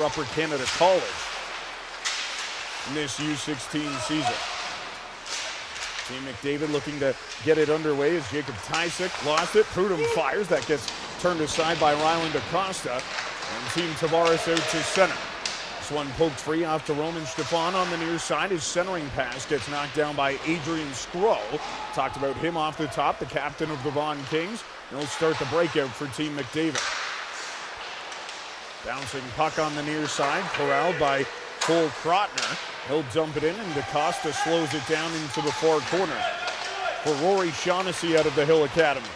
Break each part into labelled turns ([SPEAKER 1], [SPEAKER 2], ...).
[SPEAKER 1] Upper Canada College in this U16 season. Team McDavid looking to get it underway as Jacob Tysick lost it. Prudhomme fires. That gets turned aside by Ryland Acosta. And Team Tavares out to center. This one poked free off to Roman Stefan on the near side. His centering pass gets knocked down by Adrian Skro. Talked about him off the top, the captain of the Vaughan Kings. And he'll start the breakout for Team McDavid. Bouncing puck on the near side, corralled by Cole Krotner. He'll dump it in, and DaCosta slows it down into the far corner for Rory Shaughnessy out of the Hill Academy.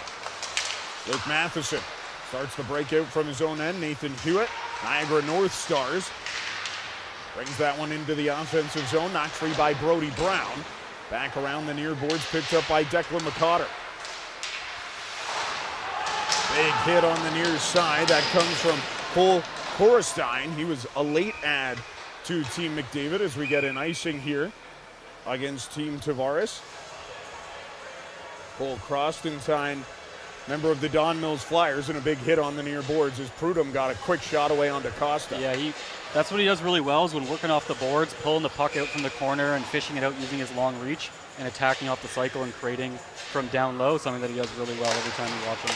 [SPEAKER 1] Luke Matheson starts the breakout from his own end. Nathan Hewitt, Niagara North Stars, brings that one into the offensive zone, knocked free by Brody Brown. Back around the near boards, picked up by Declan McCotter. Big hit on the near side. That comes from Cole Korestein. He was a late add to Team McDavid as we get an icing here against Team Tavares. Cole Korestein, member of the Don Mills Flyers, and a big hit on the near boards as Prudhomme got a quick shot away onto Costa.
[SPEAKER 2] Yeah, that's what he does really well, is when working off the boards, pulling the puck out from the corner and fishing it out using his long reach and attacking off the cycle and creating from down low, something that he does really well every time you watch him.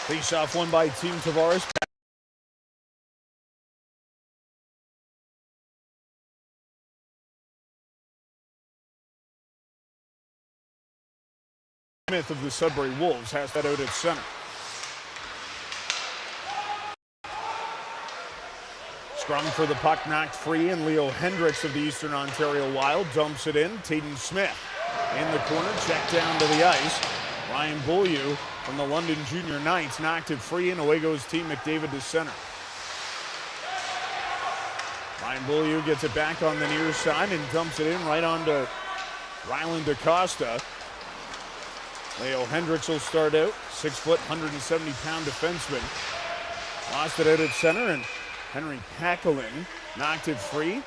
[SPEAKER 1] Face-off won by Team Tavares. Smith of the Sudbury Wolves has that out at center. Scrum for the puck knocked free, and Leo Hendricks of the Eastern Ontario Wild dumps it in. Taden Smith in the corner, checked down to the ice. Ryan Beaulieu from the London Junior Knights knocked it free, and away goes Team McDavid to center. Ryan Beaulieu gets it back on the near side and dumps it in right onto Ryland Acosta. Leo Hendricks will start out, 6 foot, 170-pound defenseman. Lost it out at center, and Henry Paquelin knocked it free.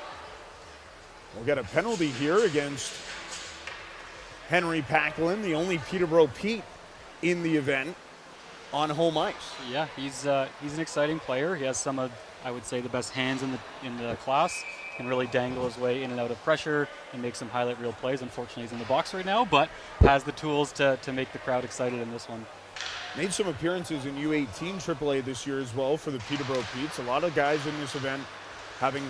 [SPEAKER 1] We'll get a penalty here against Henry Paquelin, the only Peterborough Pete in the event on home ice.
[SPEAKER 2] Yeah, he's an exciting player. He has some of, I would say, the best hands in the class. Can really dangle his way in and out of pressure and make some highlight reel plays. Unfortunately, he's in the box right now, but has the tools to make the crowd excited in this one.
[SPEAKER 1] Made some appearances in U18 AAA this year as well for the Peterborough Petes. A lot of guys in this event having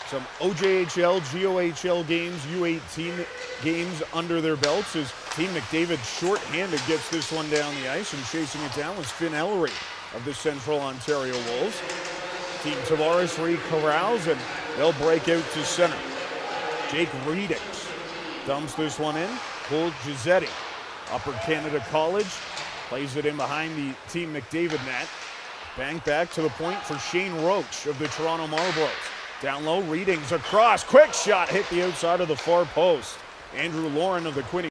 [SPEAKER 1] some OJHL, GOHL games, U18 games under their belts as Team McDavid short-handed gets this one down the ice, and chasing it down was Finn Ellery of the Central Ontario Wolves. Team Tavares re-corrals, and they'll break out to center. Jake Readings dumps this one in. Cole Giuseppe, Upper Canada College, plays it in behind the Team McDavid net. Bang back to the point for Shane Roach of the Toronto Marlboros. Down low, Readings across. Quick shot hit the outside of the far post. Andrew Lauren of the Quinny.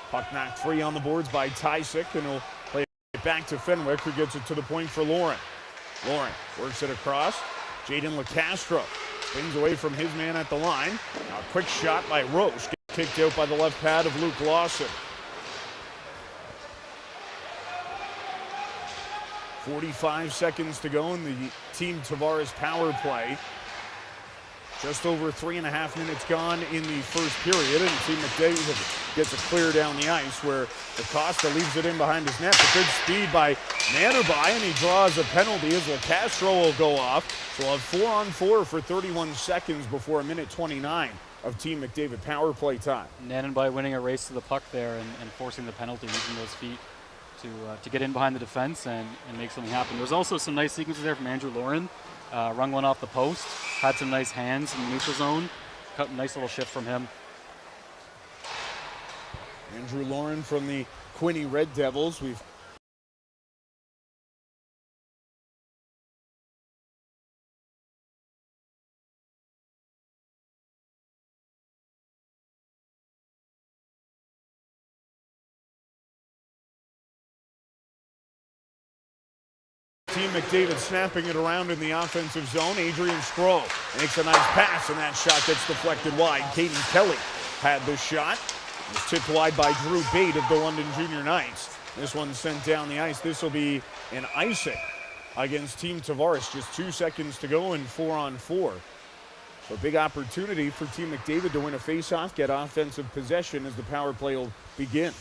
[SPEAKER 1] Puck knocked free on the boards by Tysick, and he'll play it back to Fenwick, who gets it to the point for Lauren. Lauren works it across. Jaden LeCastro spins away from his man at the line. Now a quick shot by Roche, kicked out by the left pad of Luke Lawson. 45 seconds to go in the Team Tavares power play. Just over 3.5 minutes gone in the first period, and Team McDavid gets a clear down the ice where Acosta leaves it in behind his net. A good speed by Manubai, and he draws a penalty as LeCastro will go off. So we'll have 4-on-4 for 31 seconds before 1:29 of Team McDavid power play time.
[SPEAKER 2] Nanenby winning a race to the puck there and forcing the penalty, using those feet to get in behind the defense and make something happen. There's also some nice sequences there from Andrew Lauren. Rung one off the post, had some nice hands in the neutral zone. Nice little shift from him.
[SPEAKER 1] Andrew Lauren from the Quinny Red Devils. We've Team McDavid snapping it around in the offensive zone. Adrian Stroh makes a nice pass, and that shot gets deflected wide. Caden Kelly had the shot. It was tipped wide by Drew Bate of the London Junior Knights. This one sent down the ice. This will be an icing against Team Tavares. Just 2 seconds to go in 4-on-4. So a big opportunity for Team McDavid to win a faceoff, get offensive possession as the power play will begin.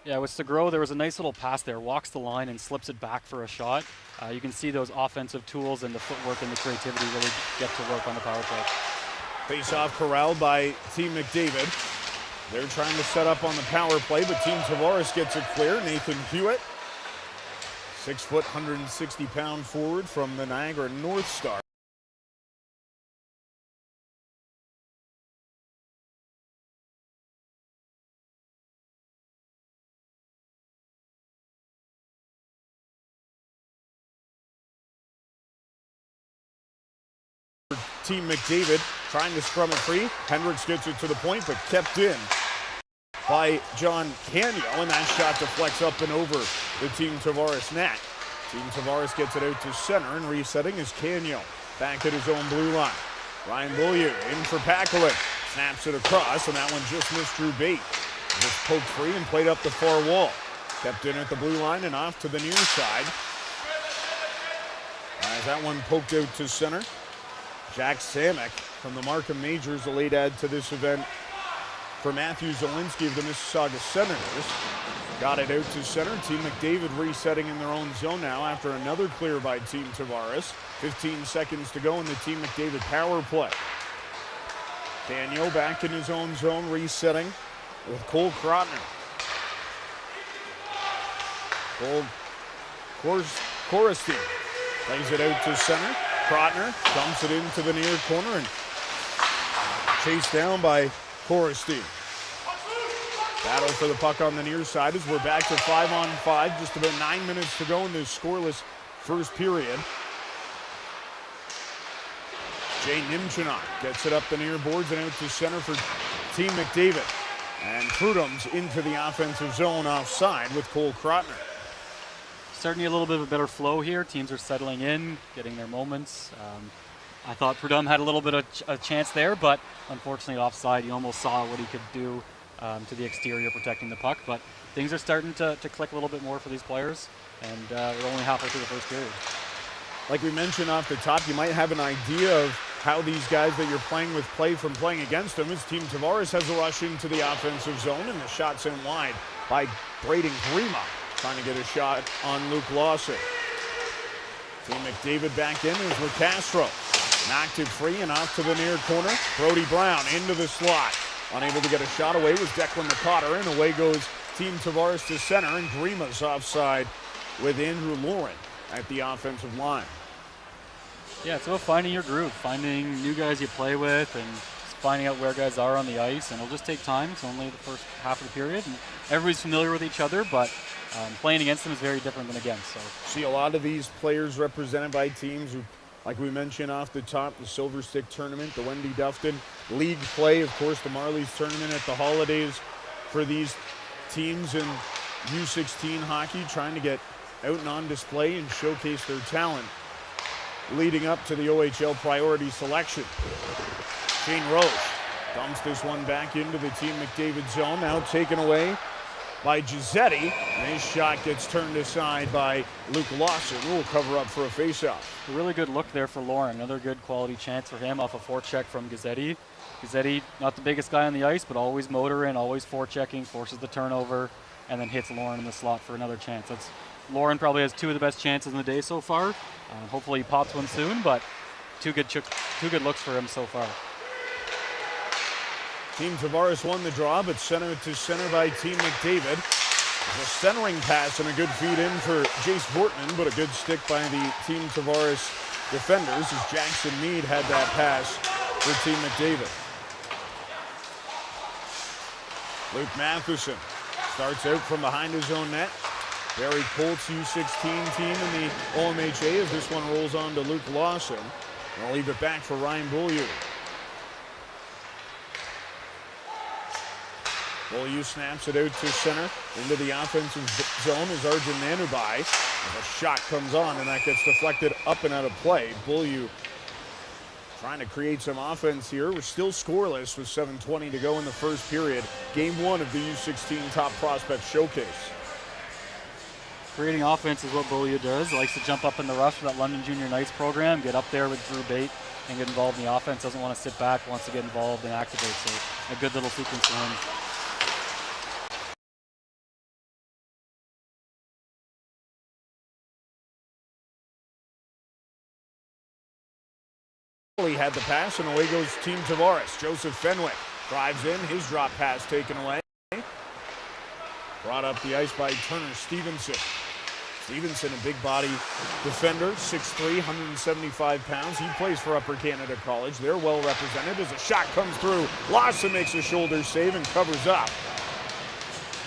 [SPEAKER 2] Yeah, with Segro, there was a nice little pass there. Walks the line and slips it back for a shot. You can see those offensive tools and the footwork and the creativity really get to work on the power play.
[SPEAKER 1] Face-off corralled by Team McDavid. They're trying to set up on the power play, but Team Tavares gets it clear. Nathan Hewitt, 6 foot, 160-pound forward from the Niagara North Star. Team McDavid trying to scrum it free. Hendricks gets it to the point, but kept in by John Canio, and that shot deflects up and over the Team Tavares net. Team Tavares gets it out to center, and resetting is Canio back at his own blue line. Ryan Beaulieu in for Paquelin, snaps it across, and that one just missed Drew Bate. Just poked free and played up the far wall. Kept in at the blue line and off to the near side. As that one poked out to center. Jack Samek from the Markham Majors, a late add to this event for Matthew Zielinski of the Mississauga Senators. Got it out to center. Team McDavid resetting in their own zone now after another clear by Team Tavares. 15 seconds to go in the Team McDavid power play. Daniel back in his own zone, resetting with Cole Krotner. Korostin plays it out to center. Krotner dumps it into the near corner and chased down by Korostin. Battle for the puck on the near side as we're back to 5-on-5. Just about 9 minutes to go in this scoreless first period. Jay Nimchinok gets it up the near boards and out to center for Team McDavid. And Prudhom's into the offensive zone offside with Cole Krotner.
[SPEAKER 2] Starting to get a little bit of a better flow here. Teams are settling in, getting their moments. I thought Prudhomme had a little bit of a chance there, but unfortunately offside. You almost saw what he could do to the exterior protecting the puck. But things are starting to click a little bit more for these players, and we're only halfway through the first period.
[SPEAKER 1] Like we mentioned off the top, you might have an idea of how these guys that you're playing with play from playing against them, as Team Tavares has a rush into the offensive zone, and the shot sent wide by Braden Grima, trying to get a shot on Luke Lawson. Team McDavid back in is LeCastro. Knocked it free and off to the near corner. Brody Brown into the slot. Unable to get a shot away was Declan McCotter, and away goes Team Tavares to center, and Grima's offside with Andrew Lauren at the offensive line.
[SPEAKER 2] Yeah, it's about finding your groove, finding new guys you play with, and finding out where guys are on the ice, and it'll just take time. It's only the first half of the period, and everybody's familiar with each other, but playing against them is very different than against. So
[SPEAKER 1] see a lot of these players represented by teams who, like we mentioned off the top, the Silver Stick Tournament, the Wendy Dufton League play, of course, the Marlies Tournament at the holidays for these teams in U16 hockey, trying to get out and on display and showcase their talent leading up to the OHL priority selection. Shane Roche dumps this one back into the Team McDavid zone, now taken away by Giuseppe. And his shot gets turned aside by Luke Lawson, who will cover up for a faceoff.
[SPEAKER 2] A really good look there for Lauren. Another good quality chance for him off a forecheck from Gazzetti. Gazzetti, not the biggest guy on the ice, but always motoring, always forechecking, forces the turnover, and then hits Lauren in the slot for another chance. Lauren probably has two of the best chances in the day so far. Hopefully he pops one soon, but two good looks for him so far.
[SPEAKER 1] Team Tavares won the draw, but center to center by Team McDavid. A centering pass and a good feed in for Jace Bortman, but a good stick by the Team Tavares defenders as Jackson Meade had that pass for Team McDavid. Luke Matheson starts out from behind his own net. Barry Colt's U16 team in the OMHA as this one rolls on to Luke Lawson. And I'll leave it back for Ryan Beaulieu. Beaulieu snaps it out to center. Into the offensive zone is Arjun Nanubai. A shot comes on, and that gets deflected up and out of play. Beaulieu trying to create some offense here. We're still scoreless with 7:20 to go in the first period. Game 1 of the U16 Top Prospect Showcase.
[SPEAKER 2] Creating offense is what Beaulieu does. He likes to jump up in the rush for that London Junior Knights program, get up there with Drew Bate, and get involved in the offense. Doesn't want to sit back, wants to get involved and activate. So a good little sequence for him.
[SPEAKER 1] He had the pass, and away goes Team Tavares. Joseph Fenwick drives in, his drop pass taken away. Brought up the ice by Turner Stevenson. Stevenson, a big body defender, 6'3", 175 pounds. He plays for Upper Canada College. They're well represented as a shot comes through. Lawson makes a shoulder save and covers up.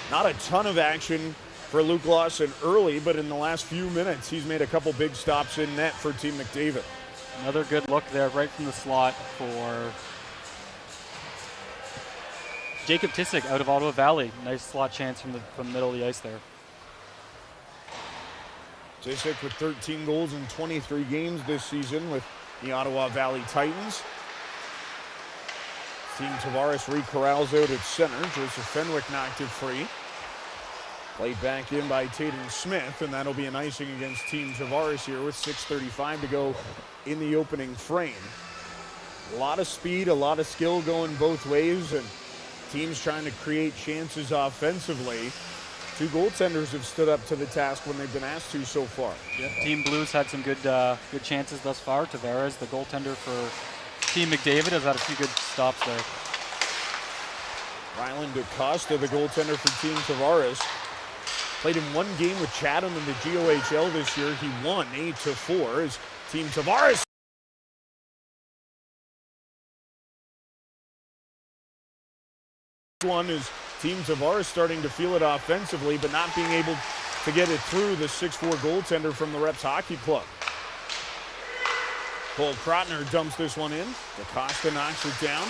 [SPEAKER 1] Not a ton of action for Luke Lawson early, but in the last few minutes, he's made a couple big stops in net for Team McDavid.
[SPEAKER 2] Another good look there right from the slot for Jacob Tissick out of Ottawa Valley. Nice slot chance from the middle of the ice there.
[SPEAKER 1] Tissick with 13 goals in 23 games this season with the Ottawa Valley Titans. Team Tavares re-corrals out at center. Joseph Fenwick knocked it free. Played back in by Tatum Smith, and that'll be an icing against Team Tavares here with 6:35 to go in the opening frame. A lot of speed, a lot of skill going both ways, and teams trying to create chances offensively. Two goaltenders have stood up to the task when they've been asked to so far.
[SPEAKER 2] Yep. Team Blues had some good chances thus far. Tavares, the goaltender for Team McDavid, has had a few good stops there.
[SPEAKER 1] Ryland DaCosta, the goaltender for Team Tavares, played in one game with Chatham in the GOHL this year. He won 8-4 as Team Tavares. One is Team Tavares starting to feel it offensively, but not being able to get it through the 6'4 goaltender from the Reps Hockey Club. Cole Krotner dumps this one in. DaCosta knocks it down.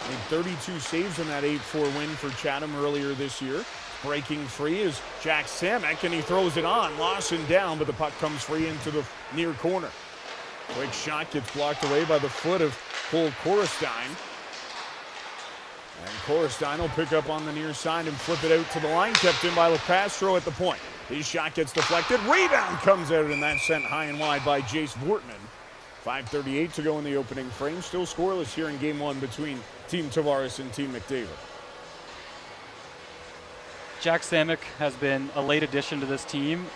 [SPEAKER 1] Made 32 saves in that 8-4 win for Chatham earlier this year. Breaking free is Jack Samek, and he throws it on. Lawson down, but the puck comes free into the near corner. Quick shot gets blocked away by the foot of Cole Korestein. And Korestein will pick up on the near side and flip it out to the line. Kept in by LeCastro at the point. His shot gets deflected. Rebound comes out, and that's sent high and wide by Jace Wortman. 5:38 to go in the opening frame. Still scoreless here in Game 1 between Team Tavares and Team McDavid.
[SPEAKER 2] Jack Samek has been a late addition to this team.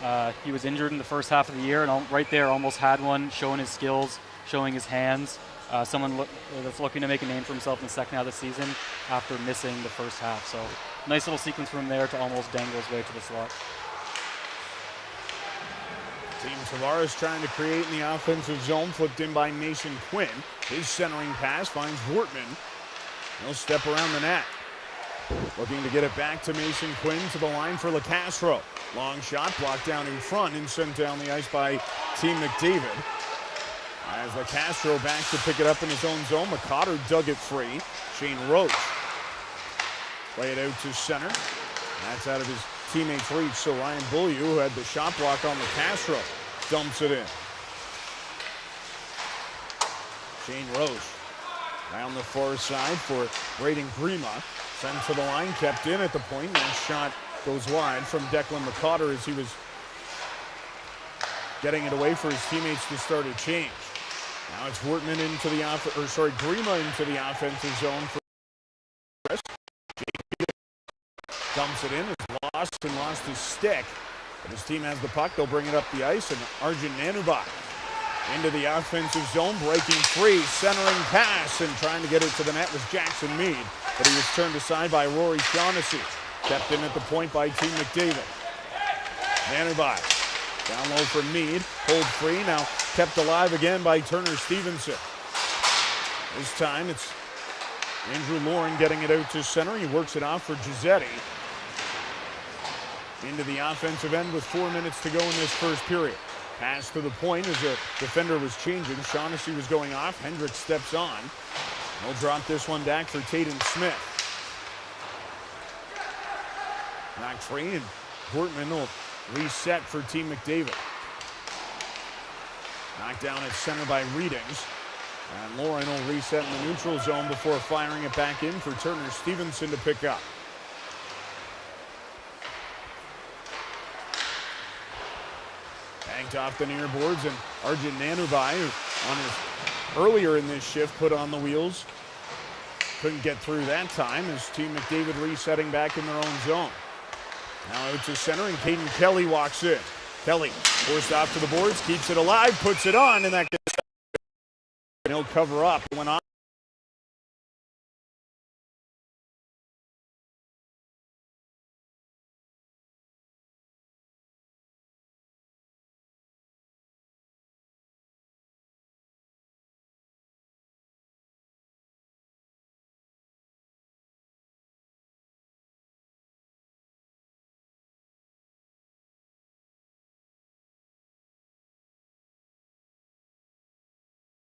[SPEAKER 2] He was injured in the first half of the year, and right there almost had one, showing his skills, showing his hands. Someone that's looking to make a name for himself in the second half of the season after missing the first half. So nice little sequence from there to almost dangle his way to the slot.
[SPEAKER 1] Team Tavares trying to create in the offensive zone, flipped in by Mason Quinn. His centering pass finds Wortman. He'll step around the net. Looking to get it back to Mason Quinn to the line for LeCastro. Long shot blocked down in front and sent down the ice by Team McDavid. As LeCastro back to pick it up in his own zone, McCotter dug it free. Shane Roach play it out to center. That's out of his teammate's reach, so Ryan Beaulieu, who had the shot block on LeCastro, dumps it in. Shane Roach down the far side for Braden Grima. Sent to the line, kept in at the point. That shot goes wide from Declan McCotter as he was getting it away for his teammates to start a change. Now it's Wortman into the Grima into the offensive zone for Chris. Dumps it in. It's lost his stick. But his team has the puck. They'll bring it up the ice, and Arjun Nanubai into the offensive zone, breaking free, centering pass, and trying to get it to the net was Jackson Mead. But he was turned aside by Rory Shaughnessy. Kept in at the point by Team McDavid. Nanubai down low for Mead. Pulled free. Now kept alive again by Turner Stevenson. This time it's Andrew Lauren getting it out to center. He works it off for Giuseppe. Into the offensive end with 4 minutes to go in this first period. Pass to the point as the defender was changing. Shaughnessy was going off. Hendricks steps on. He'll drop this one back for Tatum Smith. Knocked free, and Portman will reset for Team McDavid. Knocked down at center by Readings. And Lauren will reset in the neutral zone before firing it back in for Turner Stevenson to pick up. Banked off the near boards, and Arjun Nanubai, who on his earlier in this shift put on the wheels, couldn't get through that time as Team McDavid resetting back in their own zone. Now out to center, and Caden Kelly walks in. Kelly forced off to the boards, keeps it alive, puts it on, and that gets, and he'll cover up. Went on.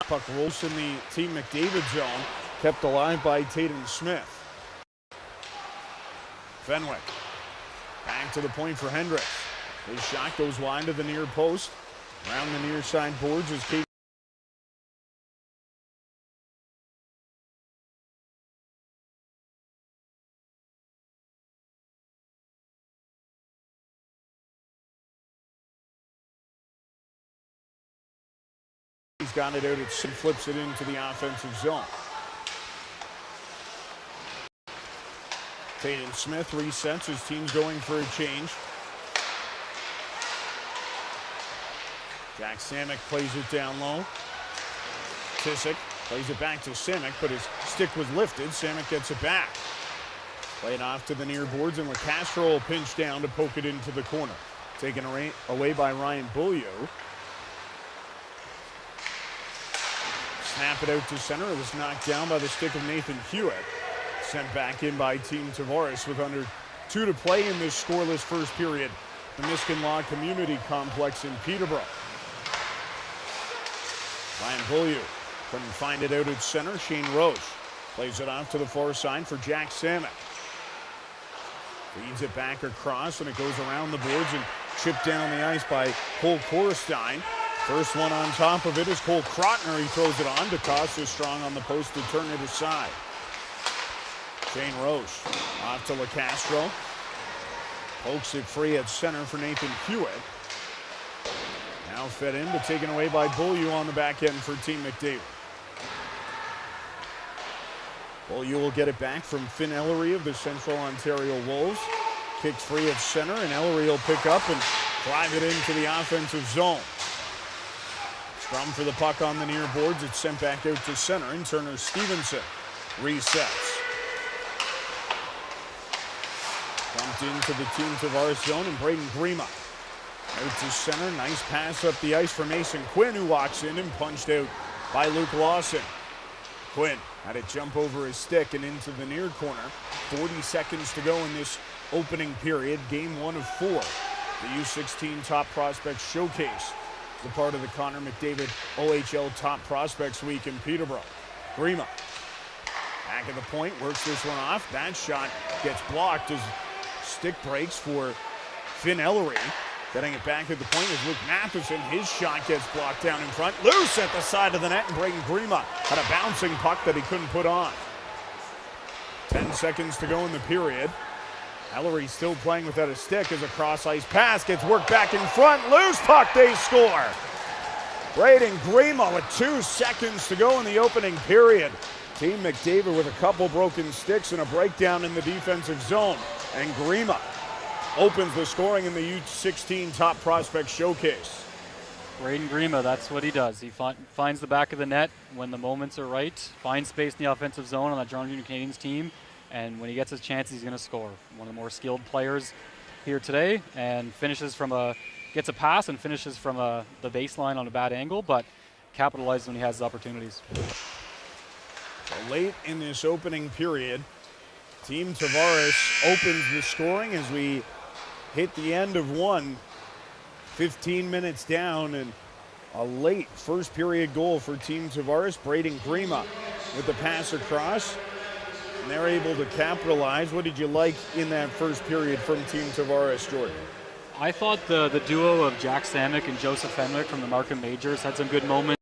[SPEAKER 1] Puck rolls in the Team McDavid zone, kept alive by Tatum Smith. Fenwick back to the point for Hendricks. His shot goes wide to the near post. Around the near side boards is Kate. He's got it out and flips it into the offensive zone. Tatum Smith resets. His team's going for a change. Jack Samick plays it down low. Tissick plays it back to Samick, but his stick was lifted. Samick gets it back. Played off to the near boards, and Castro will pinch down to poke it into the corner. Taken away by Ryan Beaulieu. Snap it out to center. It was knocked down by the stick of Nathan Hewitt. Sent back in by Team Tavares with under 2 to play in this scoreless first period. The Miskin Law Community Complex in Peterborough. Ryan Beaulieu couldn't find it out at center. Shane Roche plays it off to the far side for Jack Samick. Feeds it back across, and it goes around the boards and chipped down the ice by Cole Korstein. First one on top of it is Cole Krotner. He throws it on. DeCosta strong on the post to turn it aside. Shane Roche off to LeCastro. Pokes it free at center for Nathan Hewitt. Now fed in, but taken away by Beaulieu on the back end for Team McDavid. Beaulieu will get it back from Finn Ellery of the Central Ontario Wolves. Kicks free at center, and Ellery will pick up and drive it into the offensive zone. Scrum for the puck on the near boards. It's sent back out to center, and Turner Stevenson resets. Bumped into the Team Tavares zone, and Braden Grima out to center. Nice pass up the ice for Mason Quinn, who walks in and punched out by Luke Lawson. Quinn had it jump over his stick and into the near corner. 40 seconds to go in this opening period. Game 1 of 4. The U16 Top Prospects Showcase. The part of the Connor McDavid OHL Top Prospects Week in Peterborough. Grima back at the point, works this one off. That shot gets blocked as stick breaks for Finn Ellery. Getting it back at the point is Luke Matheson. His shot gets blocked down in front. Loose at the side of the net, and Braden Grima had a bouncing puck that he couldn't put on. 10 seconds to go in the period. Ellery still playing without a stick as a cross-ice pass gets worked back in front. Loose puck, they score. Braden Grima with 2 seconds to go in the opening period. Team McDavid with a couple broken sticks and a breakdown in the defensive zone. And Grima opens the scoring in the U16 Top Prospect Showcase.
[SPEAKER 2] Braden Grima, that's what he does. He finds the back of the net when the moments are right, finds space in the offensive zone on that Toronto Junior Canadiens team, and when he gets his chance, he's going to score. One of the more skilled players here today, and gets a pass and finishes from the baseline on a bad angle, but capitalizes when he has opportunities.
[SPEAKER 1] So late in this opening period, Team Tavares opens the scoring as we hit the end of one. 15 minutes down, and a late first period goal for Team Tavares. Braden Grima with the pass across. and they're able to capitalize. What did you like in that first period from Team Tavares, Jordan?
[SPEAKER 2] I thought the duo of Jack Samek and Joseph Fenwick from the Markham Majors had some good moments.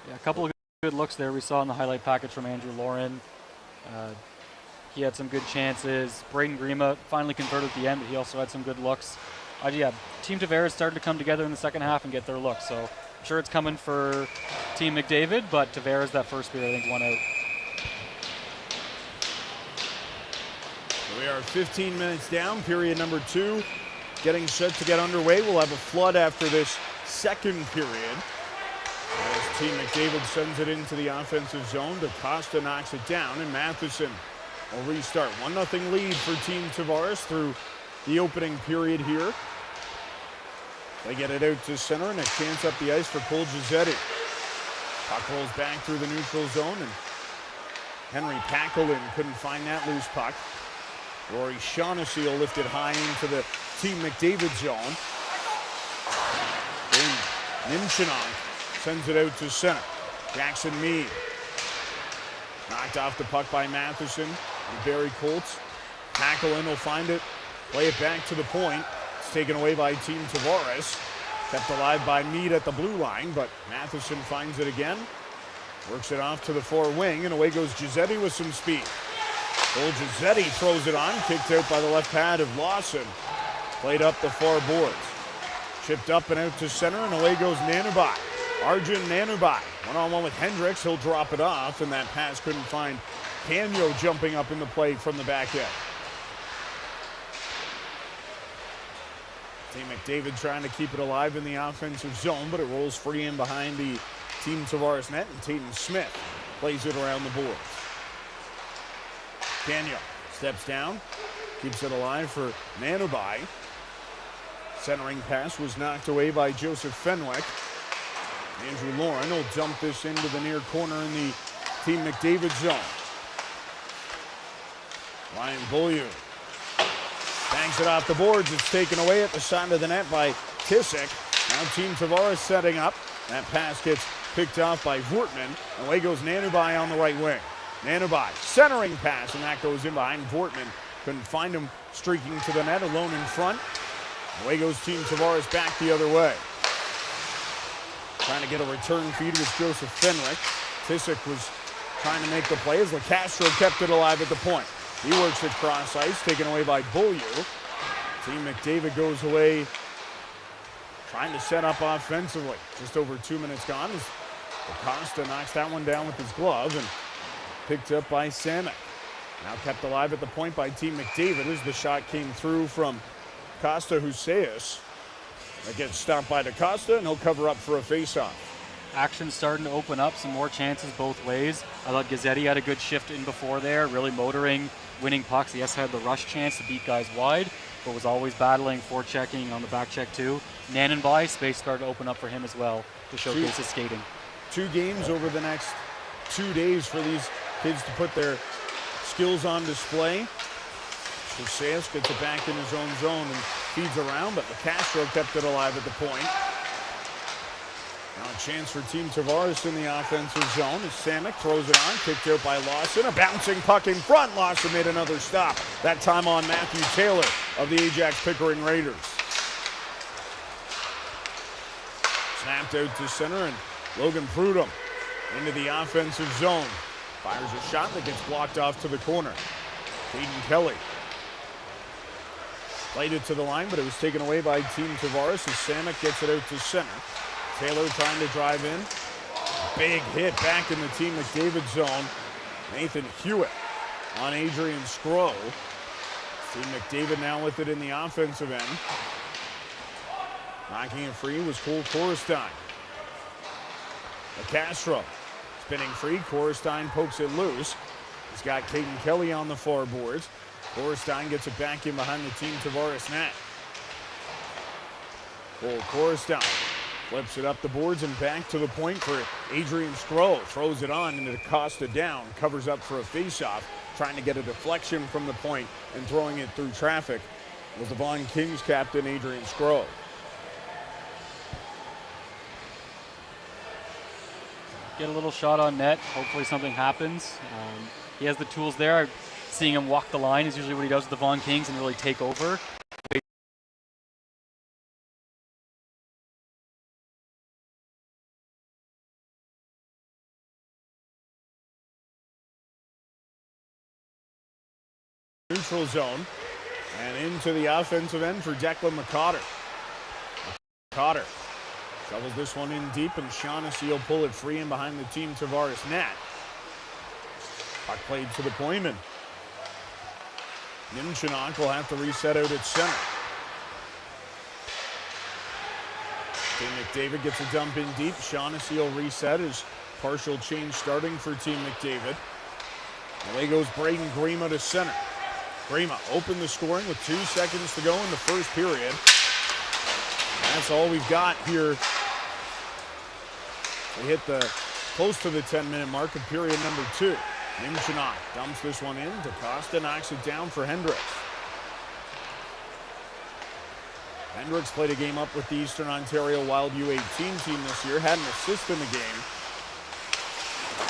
[SPEAKER 2] Yeah, a couple of good looks there we saw in the highlight package from Andrew Lauren. He had some good chances. Braden Grima finally converted at the end, but he also had some good looks. Yeah, Team Tavares started to come together in the second half and get their looks. So I'm sure it's coming for Team McDavid, but Tavares that first period I think won out.
[SPEAKER 1] We are 15 minutes down, period number 2. Getting set to get underway. We'll have a flood after this second period. As Team McDavid sends it into the offensive zone, DaCosta knocks it down, and Matheson will restart. 1-0 lead for Team Tavares through the opening period here. They get it out to center, and a chance up the ice for Cole Giuseppe. Puck rolls back through the neutral zone, and Henry Paquelin couldn't find that loose puck. Rory Shaughnessy will lift it high into the Team McDavid zone. Then Nimchinok sends it out to center. Jackson Meade. Knocked off the puck by Matheson and Barry Colts. Paquelin will find it. Play it back to the point. It's taken away by Team Tavares. Kept alive by Meade at the blue line, but Matheson finds it again. Works it off to the far wing, and away goes Giuseppe with some speed. Old Giuseppe throws it on, kicked out by the left pad of Lawson. Played up the far boards. Chipped up and out to center, and away goes Nanubai. Arjun Nanubai, one-on-one with Hendricks. He'll drop it off, and that pass couldn't find Canio jumping up in the play from the back end. Team McDavid trying to keep it alive in the offensive zone, but it rolls free in behind the Team Tavares net, and Tatum Smith plays it around the boards. Canio steps down, keeps it alive for Nanubai. Centering pass was knocked away by Joseph Fenwick. Andrew Lauren will dump this into the near corner in the Team McDavid zone. Ryan Beaulieu bangs it off the boards. It's taken away at the side of the net by Tissick. Now Team Tavares setting up. That pass gets picked off by Vortman. Away goes Nanubai on the right wing. Nanubai, centering pass, and that goes in behind Vortman. Couldn't find him streaking to the net, alone in front. Away goes Team Tavares back the other way. Trying to get a return feed with Joseph Fenwick. Tissick was trying to make the play as LeCastro kept it alive at the point. He works it cross ice, taken away by Beaulieu. Team McDavid goes away trying to set up offensively. Just over 2 minutes gone as DaCosta knocks that one down with his glove and picked up by Samek. Now kept alive at the point by Team McDavid as the shot came through from Costa Huseus. That gets stopped by DaCosta, and he'll cover up for a faceoff.
[SPEAKER 2] Action starting to open up, some more chances both ways. I thought Gazzetti had a good shift in before there, really motoring, winning pucks. He had the rush chance to beat guys wide, but was always battling, forechecking on the back check too. Nanenbai, space started to open up for him as well to showcase his skating. 2
[SPEAKER 1] games over the next 2 days for these kids to put their skills on display. Huseus gets it back in his own zone and feeds around, but LeCastro kept it alive at the point. Now a chance for Team Tavares in the offensive zone as Samek throws it on, kicked out by Lawson. A bouncing puck in front. Lawson made another stop, that time on Matthew Taylor of the Ajax Pickering Raiders. Snapped out to center, and Logan Prudhomme into the offensive zone. Fires a shot that gets blocked off to the corner. Caden Kelly played it to the line, but it was taken away by Team Tavares as Samek gets it out to center. Taylor trying to drive in. Big hit back in the Team McDavid zone. Nathan Hewitt on Adrian Skro. Team McDavid now with it in the offensive end. Knocking it free was Cole Korestein. Castro spinning free. Korestein pokes it loose. He's got Caden Kelly on the far boards. Korestein gets it back in behind the Team Tavares net. Cole Korestein flips it up the boards and back to the point for Adrian Skro. Throws it on and Acosta down. Covers up for a faceoff. Trying to get a deflection from the point and throwing it through traffic was the Vaughan Kings captain, Adrian Skro.
[SPEAKER 2] Get a little shot on net. Hopefully something happens. He has the tools there. Seeing him walk the line is usually what he does with the Vaughan Kings and really take over.
[SPEAKER 1] Neutral zone and into the offensive end for Declan McCotter. McCotter shovels this one in deep and Shaughnessy will pull it free in behind the Team Tavares net. Puck played to the point and Nimchinok will have to reset out at center. Team McDavid gets a dump in deep. Shaughnessy will reset as partial change starting for Team McDavid. Away goes Braden Grima to center. Grima opened the scoring with 2 seconds to go in the first period. That's all we've got here. We hit the close to the 10-minute mark of period number 2. Nimchinok dumps this one in. DaCosta knocks it down for Hendricks. Hendricks played a game up with the Eastern Ontario Wild U18 team this year. Had an assist in the game.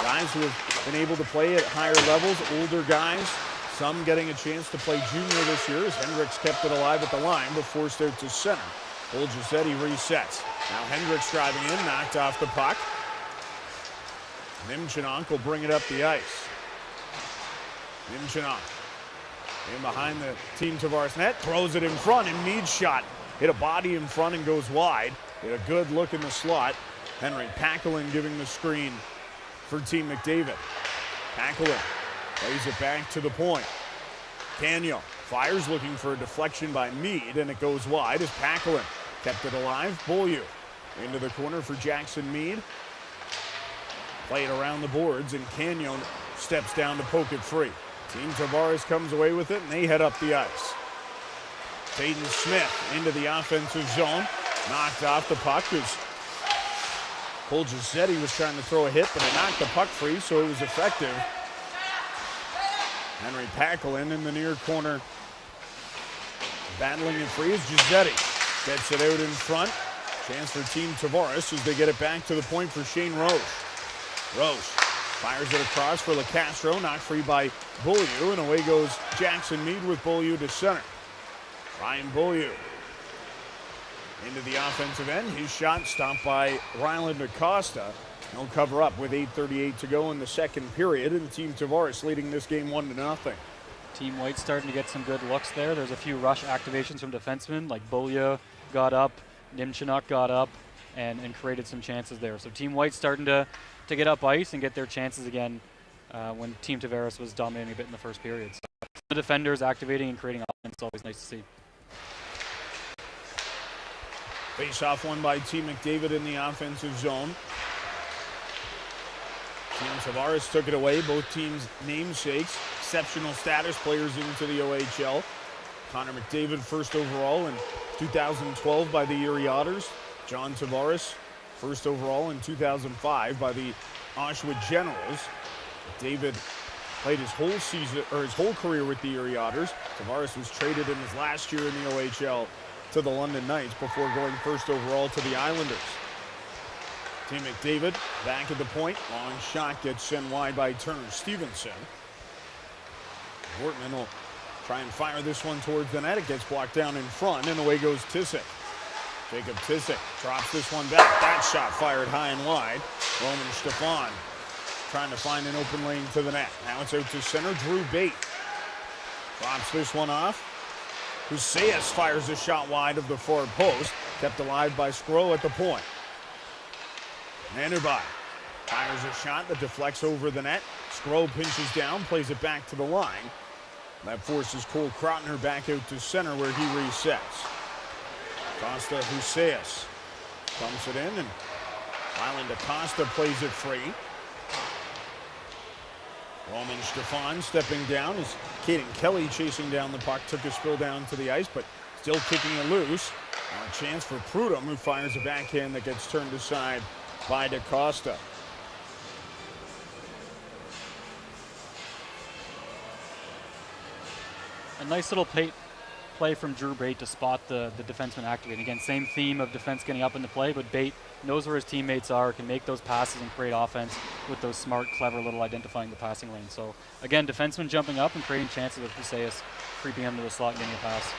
[SPEAKER 1] Guys who have been able to play at higher levels, older guys. Some getting a chance to play junior this year as Hendricks kept it alive at the line but forced out to center. Cole Giuseppe resets. Now Hendricks driving in, knocked off the puck. Nimchinok will bring it up the ice. Nimchinok in behind the Team Tavares net, throws it in front and Mead's shot. Hit a body in front and goes wide. Hit a good look in the slot. Henry Paquelin giving the screen for Team McDavid. Paquelin plays it back to the point. Canio fires looking for a deflection by Mead and it goes wide as Paquelin kept it alive. Beaulieu into the corner for Jackson Mead. Play it around the boards and Canyon steps down to poke it free. Team Tavares comes away with it and they head up the ice. Peyton Smith into the offensive zone. Knocked off the puck as Cole Giuseppe was trying to throw a hit, but it knocked the puck free, so it was effective. Henry Paquelin in the near corner. Battling it free as Giuseppe gets it out in front. Chance for Team Tavares as they get it back to the point for Shane Roche. Roche fires it across for LeCastro, knocked free by Beaulieu, and away goes Jackson Mead with Beaulieu to center. Ryan Beaulieu into the offensive end. His shot stopped by Ryland Acosta. He'll cover up with 8:38 to go in the second period, and Team Tavares leading this game 1-0.
[SPEAKER 2] Team White's starting to get some good looks there. There's a few rush activations from defensemen, like Beaulieu got up, Nimchinok got up, and created some chances there. So Team White's starting to get up ice and get their chances again when Team Tavares was dominating a bit in the first period. So the defenders activating and creating offense is always nice to see.
[SPEAKER 1] Face-off won by Team McDavid in the offensive zone. Team Tavares took it away. Both teams' namesakes, exceptional status players into the OHL. Connor McDavid first overall in 2012 by the Erie Otters. John Tavares first overall in 2005 by the Oshawa Generals. David played his whole season or his whole career with the Erie Otters. Tavares was traded in his last year in the OHL to the London Knights before going first overall to the Islanders. Team McDavid back at the point. Long shot gets sent wide by Turner Stevenson. Wortman will try and fire this one towards the net. It gets blocked down in front, and away goes Tissick. Jacob Tissick drops this one back. That shot fired high and wide. Roman Stefan trying to find an open lane to the net. Now it's out to center. Drew Bate drops this one off. Huseas fires a shot wide of the far post. Kept alive by Skro at the point. Vanderby fires a shot that deflects over the net. Skro pinches down, plays it back to the line. That forces Cole Krotner back out to center where he resets. Costa Huseas pumps it in, and Ryland Acosta plays it free. Roman Stefan stepping down as Caden Kelly chasing down the puck, took a spill down to the ice, but still kicking it loose. Now a chance for Prudhomme, who fires a backhand that gets turned aside by DaCosta.
[SPEAKER 2] A nice little play from Drew Bate to spot the defenseman activating. Again, same theme of defense getting up into play, but Bate knows where his teammates are, can make those passes and create offense with those smart, clever little identifying the passing lane. So again, defenseman jumping up and creating chances with Huseas creeping into the slot and getting a pass.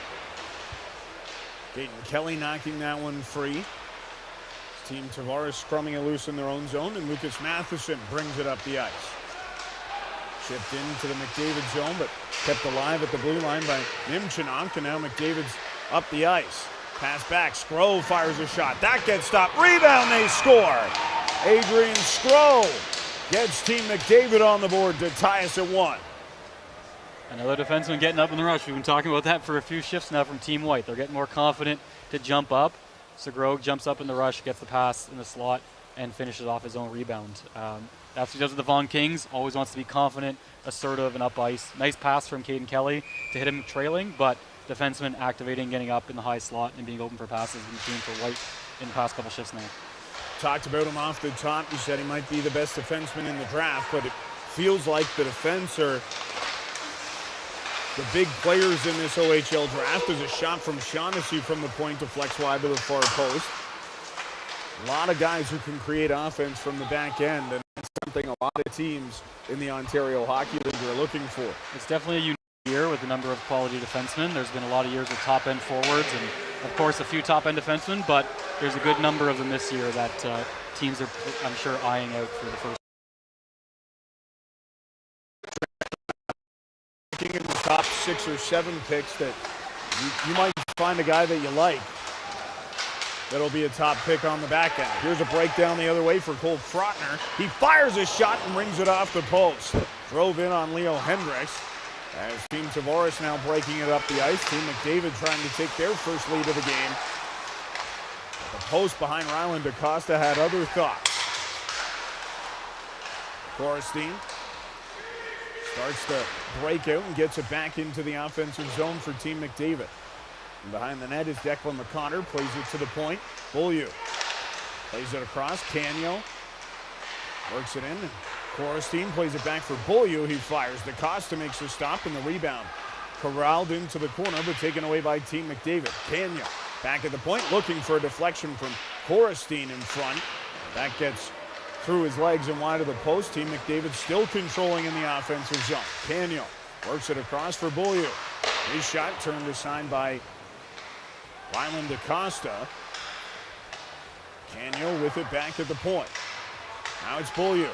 [SPEAKER 1] Caden Kelly knocking that one free. Team Tavares scrumming it loose in their own zone, and Lucas Matheson brings it up the ice. Chipped into the McDavid zone, but kept alive at the blue line by Nimchinok, and now McDavid's up the ice. Pass back, Skro fires a shot. That gets stopped. Rebound, they score. Adrian Skro gets Team McDavid on the board to tie us at 1.
[SPEAKER 2] Another defenseman getting up in the rush. We've been talking about that for a few shifts now from Team White. They're getting more confident to jump up. Segro jumps up in the rush, gets the pass in the slot, and finishes off his own rebound. That's what he does with the Vaughan Kings. Always wants to be confident, assertive, and up ice. Nice pass from Caden Kelly to hit him trailing, but defenseman activating, getting up in the high slot, and being open for passes. We've seen for White in the past couple shifts now.
[SPEAKER 1] Talked about him off the top. You said he might be the best defenseman in the draft, but it feels like the defense are the big players in this OHL draft. There's a shot from Shaughnessy from the point to flex wide to the far post. A lot of guys who can create offense from the back end, and that's something a lot of teams in the Ontario Hockey League are looking for.
[SPEAKER 2] It's definitely a unique year with a number of quality defensemen. There's been a lot of years with top-end forwards and, of course, a few top-end defensemen, but there's a good number of them this year that teams are, I'm sure, eyeing out for the first.
[SPEAKER 1] Looking in the top 6 or 7 picks that you might find a guy that you like that'll be a top pick on the back end. Here's a breakdown the other way for Cole Krotner. He fires a shot and rings it off the post. Drove in on Leo Hendricks. As Team Tavares now breaking it up the ice. Team McDavid trying to take their first lead of the game. The post behind Ryland DaCosta had other thoughts. Korestein starts the breakout and gets it back into the offensive zone for Team McDavid. And behind the net is Declan McConnor, plays it to the point. Beaulieu plays it across. Canio works it in. And Korestein plays it back for Beaulieu. He fires. DaCosta makes the stop and the rebound. Corralled into the corner, but taken away by Team McDavid. Canio back at the point, looking for a deflection from Korestein in front. That gets through his legs and wide of the post. Team McDavid still controlling in the offensive zone. Canio works it across for Beaulieu. His shot turned aside by Ryland DaCosta. Canio with it back at the point. Now it's Beaulieu.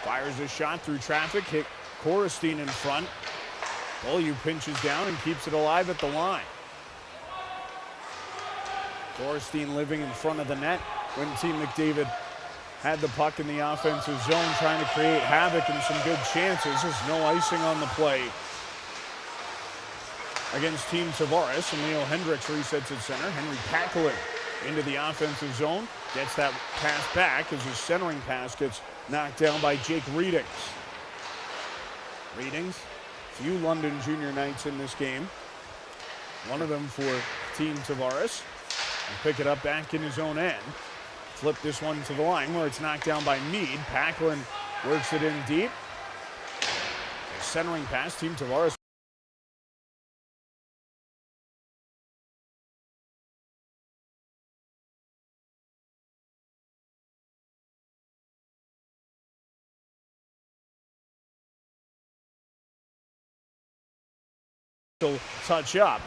[SPEAKER 1] Fires a shot through traffic, hit Korestein in front. Beaulieu pinches down and keeps it alive at the line. Korestein living in front of the net when Team McDavid had the puck in the offensive zone, trying to create havoc and some good chances. There's no icing on the play against Team Tavares, and Leo Hendricks resets at center. Henry Paquelin into the offensive zone, gets that pass back as his centering pass gets knocked down by Jake Readings. Readings, few London junior nights in this game. One of them for Team Tavares. And pick it up back in his own end. Flip this one to the line where it's knocked down by Meade. Paquelin works it in deep. A centering pass, Team Tavares. Touch up,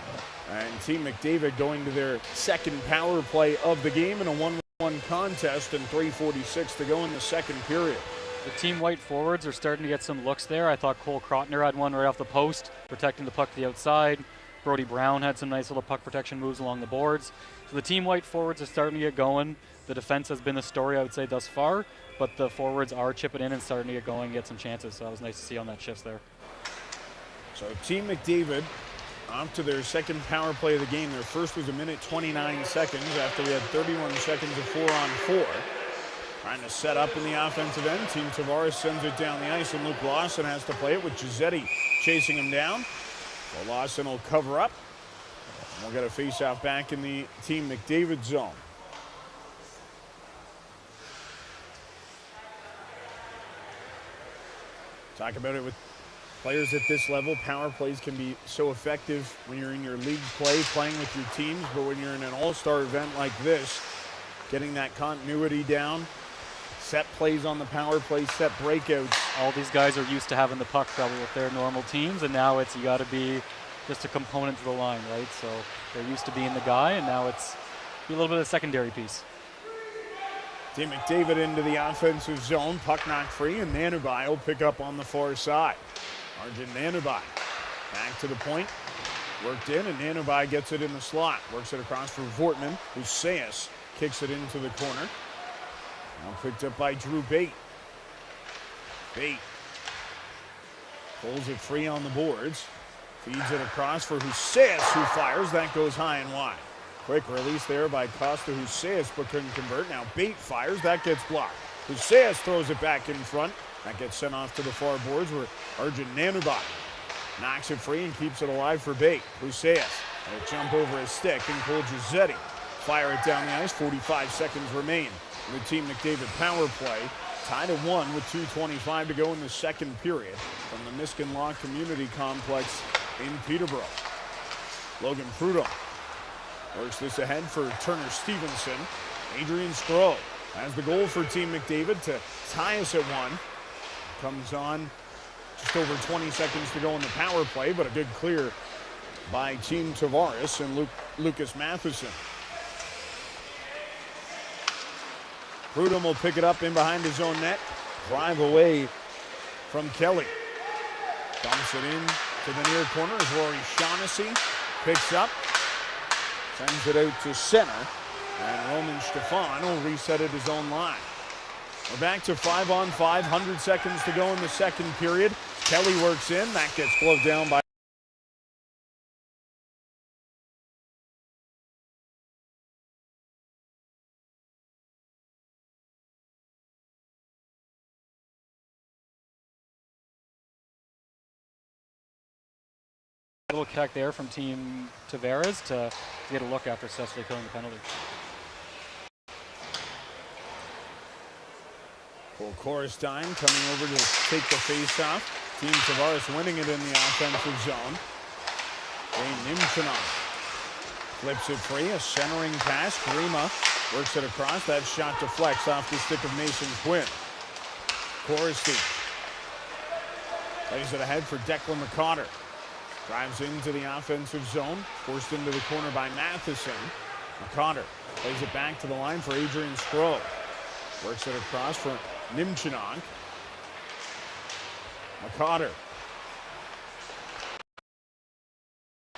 [SPEAKER 1] and Team McDavid going to their second power play of the game in a 1-1 contest, and 3:46 to go in the second period.
[SPEAKER 2] The Team White forwards are starting to get some looks there. I thought Cole Krotner had one right off the post, protecting the puck to the outside. Brody Brown had some nice little puck protection moves along the boards. So the Team White forwards are starting to get going. The defense has been the story, I would say, thus far, but the forwards are chipping in and starting to get going and get some chances, so that was nice to see on that shift there.
[SPEAKER 1] So Team McDavid off to their second power play of the game. Their first was 1:29 after we had 31 seconds of 4-on-4. Trying to set up in the offensive end. Team Tavares sends it down the ice, and Luke Lawson has to play it with Giuseppe chasing him down. So Lawson will cover up. And we'll get a face-off back in the Team McDavid zone. Talk about it with players at this level. Power plays can be so effective when you're in your league play, playing with your teams, but when you're in an all-star event like this, getting that continuity down, set plays on the power play, set breakouts.
[SPEAKER 2] All these guys are used to having the puck trouble with their normal teams, and now it's you got to be just a component to the line, right? So they're used to being the guy, and now it's a little bit of a secondary piece.
[SPEAKER 1] Team McDavid into the offensive zone, puck knocked free, and Nanubai will pick up on the far side. Arjun Nanubai back to the point, worked in, and Nanubai gets it in the slot. Works it across for Vortman, who says kicks it into the corner. Now picked up by Drew Bate. Bate pulls it free on the boards. Feeds it across for Huseas, who fires. That goes high and wide. Quick release there by Costa Huseas, but couldn't convert. Now Bate fires. That gets blocked. Huseas throws it back in front. That gets sent off to the far boards where Arjun Nanubai knocks it free and keeps it alive for Bate. Huseas a jump over his stick and Cole Giuseppe fire it down the ice. 45 seconds remain. The Team McDavid power play tied at 1 with 2:25 to go in the second period from the Miskin Law Community Complex in Peterborough. Logan Prudhomme works this ahead for Turner Stevenson. Adrian Stroh has the goal for Team McDavid to tie us at 1. Comes on just over 20 seconds to go in the power play, but a good clear by Team Tavares and Lucas Matheson. Prudhomme will pick it up in behind his own net. Drive away from Kelly. Dumps it in to the near corner as Rory Shaughnessy picks up. Sends it out to center. And Roman Stefan will reset at his own line. We're back to 5-on-5. 100 seconds to go in the second period. Kelly works in. That gets gloved down by
[SPEAKER 2] A little kick there from Team Tavares to get a look after successfully killing the penalty.
[SPEAKER 1] Cole Korestein coming over to take the face-off. Team Tavares winning it in the offensive zone. Wayne Nimchanon flips it free. A centering pass. Grima works it across. That shot deflects off the stick of Mason Quinn. Korestein plays it ahead for Declan McCotter. Drives into the offensive zone, forced into the corner by Matheson. McCotter plays it back to the line for Adrian Stroh. Works it across for Nimchanon. McCotter.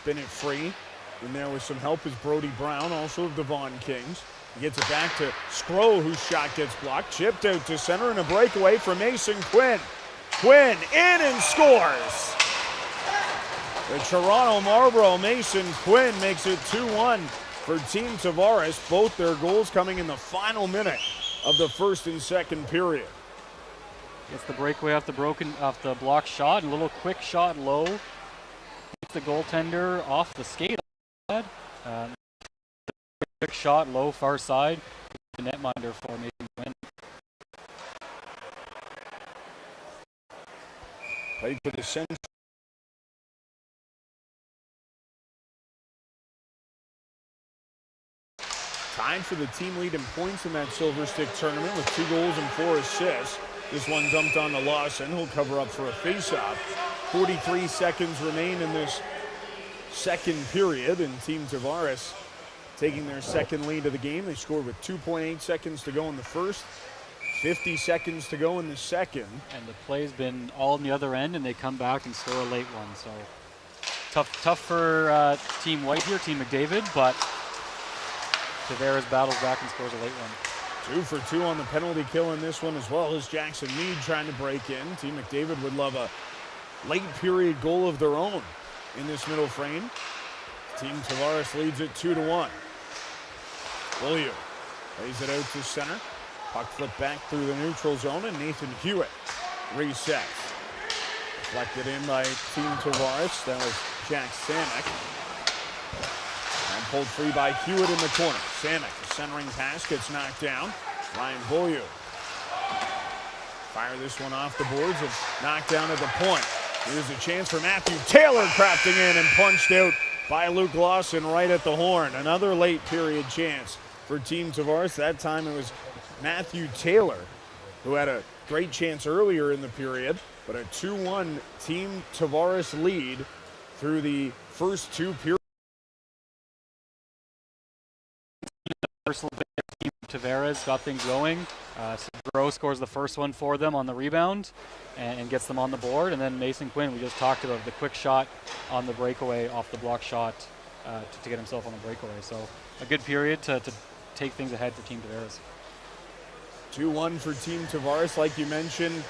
[SPEAKER 1] Spin it free. In there with some help is Brody Brown, also of the Vaughan Kings. He gets it back to Stroh, whose shot gets blocked. Chipped out to center and a breakaway for Mason Quinn. Quinn in and scores. The Toronto Marlboro Mason Quinn makes it 2-1 for Team Tavares. Both their goals coming in the final minute of the first and second period.
[SPEAKER 2] Gets the breakaway off the block shot, and a little quick shot low. Gets the goaltender off the skate. Quick shot low, far side. The netminder for Mason Quinn.
[SPEAKER 1] Played for the center. Tied for the team lead in points in that Silver Stick tournament with 2 goals and 4 assists. This one dumped on to Lawson. He'll cover up for a faceoff. 43 seconds remain in this second period, and Team Tavares taking their second lead of the game. They scored with 2.8 seconds to go in the first, 50 seconds to go in the second.
[SPEAKER 2] And the play's been all on the other end, and they come back and score a late one. So tough for Team White here, Team McDavid, but Tavares battles back and scores a late one.
[SPEAKER 1] 2 for 2 on the penalty kill in this one, as well as Jackson Meade trying to break in. Team McDavid would love a late period goal of their own. in this middle frame. Team Tavares leads it 2-1. William lays it out to center. Puck flipped back through the neutral zone, and Nathan Hewitt resets. Deflected in by Team Tavares. That was Jack Samek. And pulled free by Hewitt in the corner. Samek, a centering pass, gets knocked down. Ryan Beaulieu. Fire this one off the boards and knocked down at the point. Here's a chance for Matthew Taylor, crafting in and punched out by Luke Lawson right at the horn. Another late period chance for Team Tavares. That time it was Matthew Taylor who had a great chance earlier in the period, but a 2-1 Team Tavares lead through the first two periods.
[SPEAKER 2] Team Tavares got things going. Segro scores the first one for them on the rebound and gets them on the board. And then Mason Quinn, we just talked about the quick shot on the breakaway off the block shot to get himself on the breakaway. So a good period to take things ahead for Team Tavares.
[SPEAKER 1] 2-1 for Team Tavares. Like you mentioned,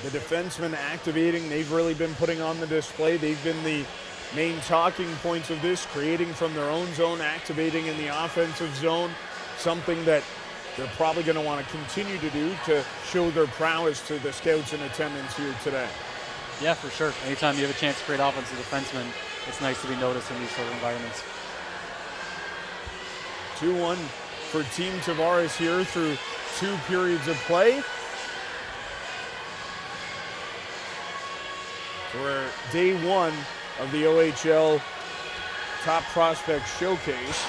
[SPEAKER 1] the defensemen activating. They've really been putting on the display. They've been the main talking points of this, creating from their own zone, activating in the offensive zone, something that they're probably going to want to continue to do to show their prowess to the scouts in attendance here today.
[SPEAKER 2] Yeah, for sure. Anytime you have a chance to create offensive defensemen, it's nice to be noticed in these sort of environments.
[SPEAKER 1] 2-1 for Team Tavares here through two periods of play. So we're day one of the OHL Top Prospect Showcase.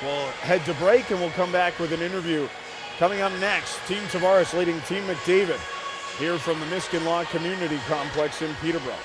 [SPEAKER 1] We'll head to break and we'll come back with an interview. Coming up next, Team Tavares leading Team McDavid here from the Miskin Law Community Complex in Peterborough.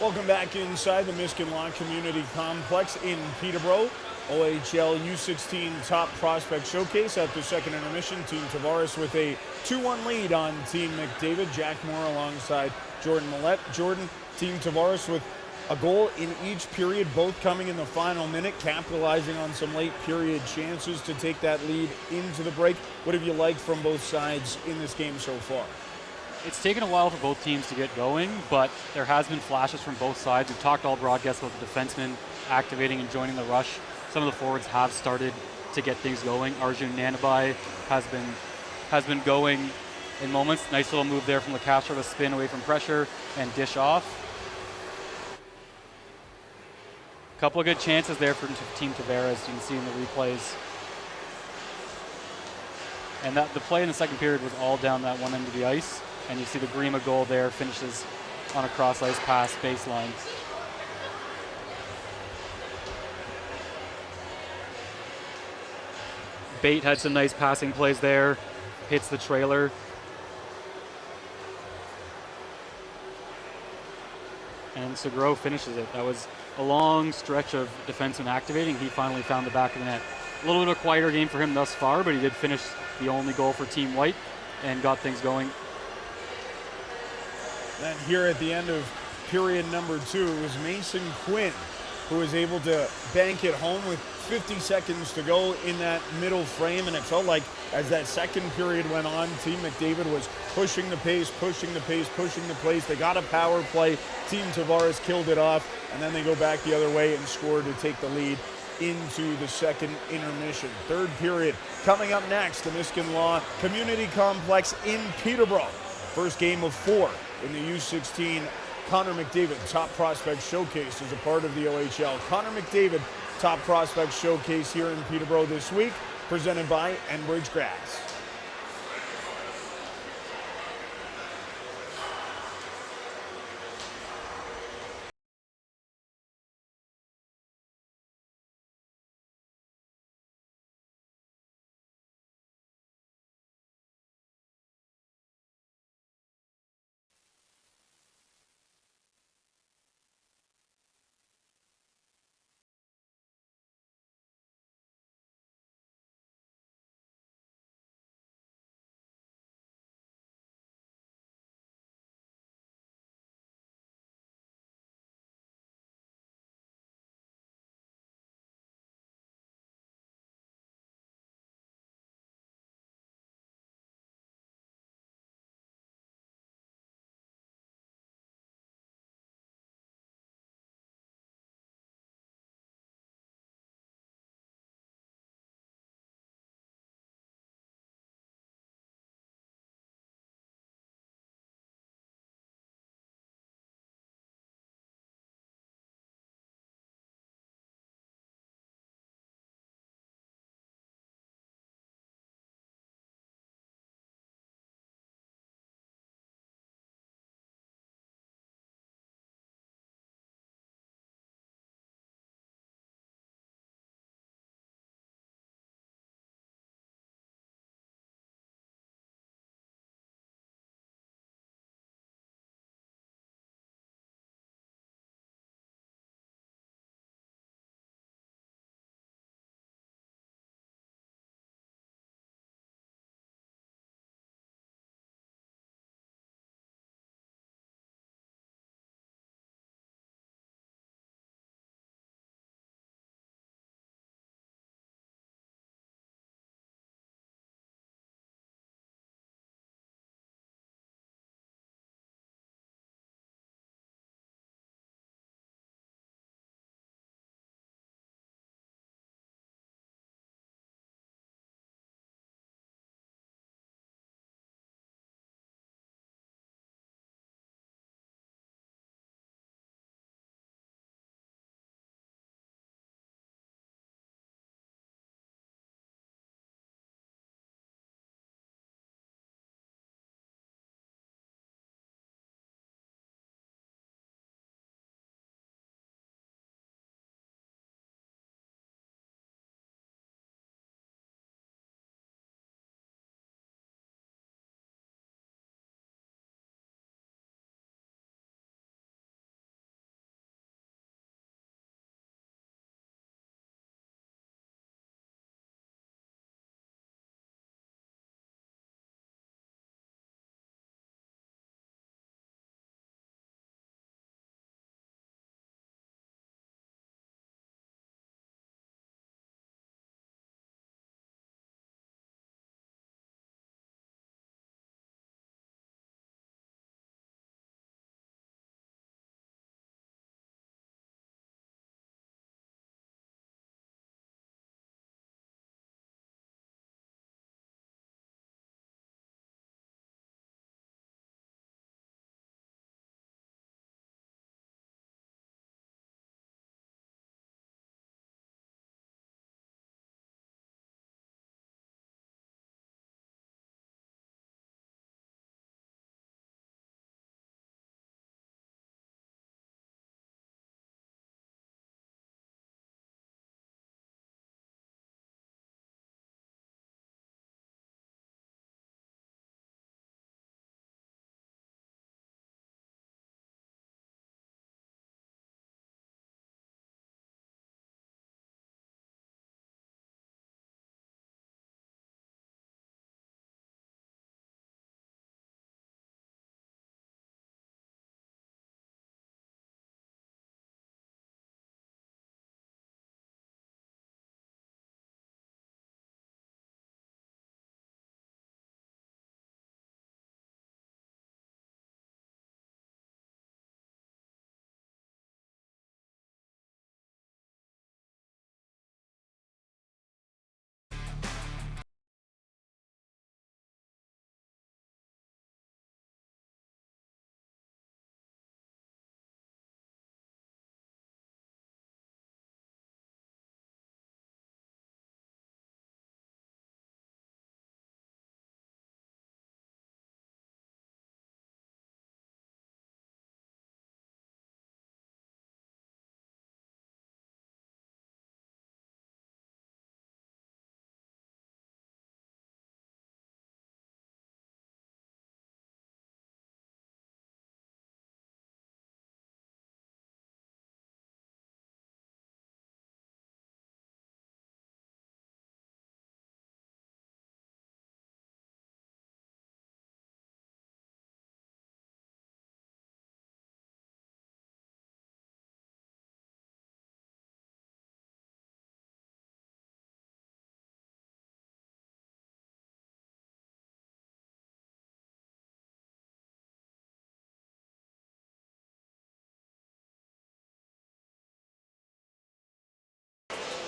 [SPEAKER 1] Welcome back inside the Miskin Law Community Complex in Peterborough. OHL U16 Top Prospect Showcase at the second intermission. Team Tavares with a 2-1 lead on Team McDavid. Jack Moore alongside Jordan Millette. Jordan, Team Tavares with a goal in each period, both coming in the final minute, capitalizing on some late period chances to take that lead into the break. What have you liked from both sides in this game so far?
[SPEAKER 2] It's taken a while for both teams to get going, but there has been flashes from both sides. We've talked all broadcast about the defensemen activating and joining the rush. Some of the forwards have started to get things going. Arjun Nanabai has been going in moments. Nice little move there from LeCastro to spin away from pressure and dish off. A couple of good chances there for Team Tavares, you can see in the replays. And the play in the second period was all down that one end of the ice. And you see the Grima goal there, finishes on a cross-ice pass baseline. Bate had some nice passing plays there, hits the trailer. And Segro finishes it. That was a long stretch of defensemen activating. He finally found the back of the net. A little bit of a quieter game for him thus far, but he did finish the only goal for Team White and got things going.
[SPEAKER 1] Then here at the end of period number 2, it was Mason Quinn who was able to bank it home with 50 seconds to go in that middle frame, and it felt like as that second period went on, Team McDavid was pushing the pace, pushing the pace, pushing the pace. They got a power play. Team Tavares killed it off, and then they go back the other way and score to take the lead into the second intermission. Third period coming up next, the Miskin Law Community Complex in Peterborough. First game of 4 in the U16 Connor McDavid Top Prospect Showcase as a part of the OHL. Connor McDavid Top Prospect Showcase here in Peterborough this week, presented by Enbridge Grass.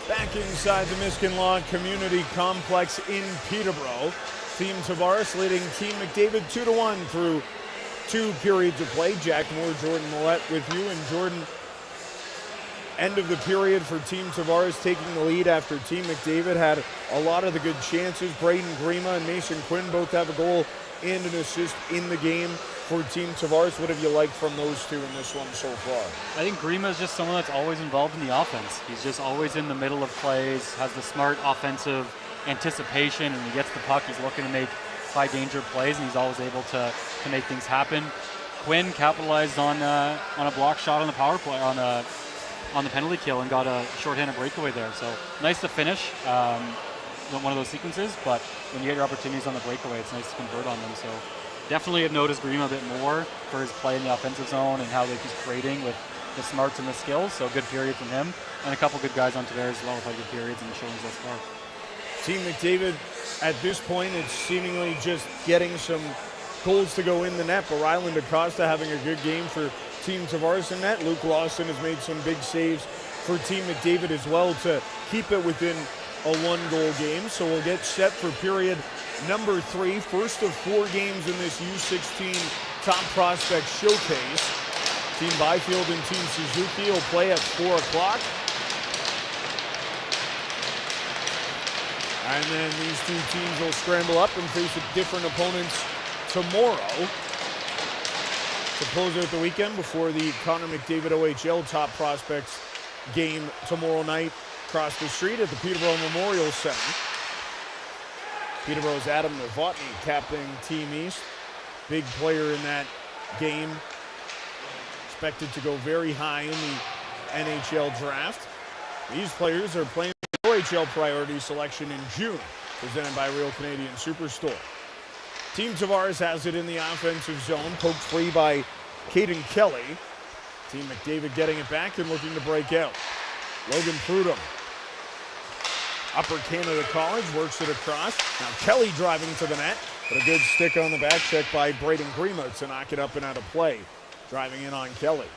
[SPEAKER 1] Back inside the Miskin Law Community Complex in Peterborough. Team Tavares leading Team McDavid 2-1 through 2 periods of play. Jack Moore, Jordan Millette with you. And Jordan, end of the period for Team Tavares taking the lead after Team McDavid had a lot of the good chances. Braden Grima and Mason Quinn both have a goal and an assist in the game for Team Tavares. What have you liked from those two in this one so far?
[SPEAKER 2] I think Grima is just someone that's always involved in the offense. He's just always in the middle of plays, has the smart offensive anticipation, and he gets the puck. He's looking to make high danger plays, and he's always able to make things happen. Quinn capitalized on a block shot on the power play, on the penalty kill, and got a shorthanded breakaway there. So nice to finish one of those sequences, but when you get your opportunities on the breakaway, it's nice to convert on them. So definitely have noticed Grima a bit more for his play in the offensive zone and how he's creating with the smarts and the skills. So good period from him, and a couple good guys on Tavares as well with good periods and showings thus far.
[SPEAKER 1] Team McDavid, at this point, it's seemingly just getting some goals to go in the net, but Ryland Acosta having a good game for Team Tavares in net. Luke Lawson has made some big saves for Team McDavid as well to keep it within a 1-goal game. So we'll get set for period number 3, first of 4 games in this U16 Top Prospect Showcase. Team Byfield and Team Suzuki will play at 4 o'clock. And then these two teams will scramble up and face different opponents tomorrow to close out the weekend before the Connor McDavid OHL Top Prospects game tomorrow night across the street at the Peterborough Memorial Center. Peterborough's Adam Novotny captaining Team East. Big player in that game. Expected to go very high in the NHL draft. These players are playing the OHL priority selection in June, presented by Real Canadian Superstore. Team Tavares has it in the offensive zone, poked free by Caden Kelly. Team McDavid getting it back and looking to break out. Logan Prudhomme, Upper Canada College, works it across. Now Kelly driving to the net, but a good stick on the back check by Braden Grima to knock it up and out of play. Driving in on Kelly.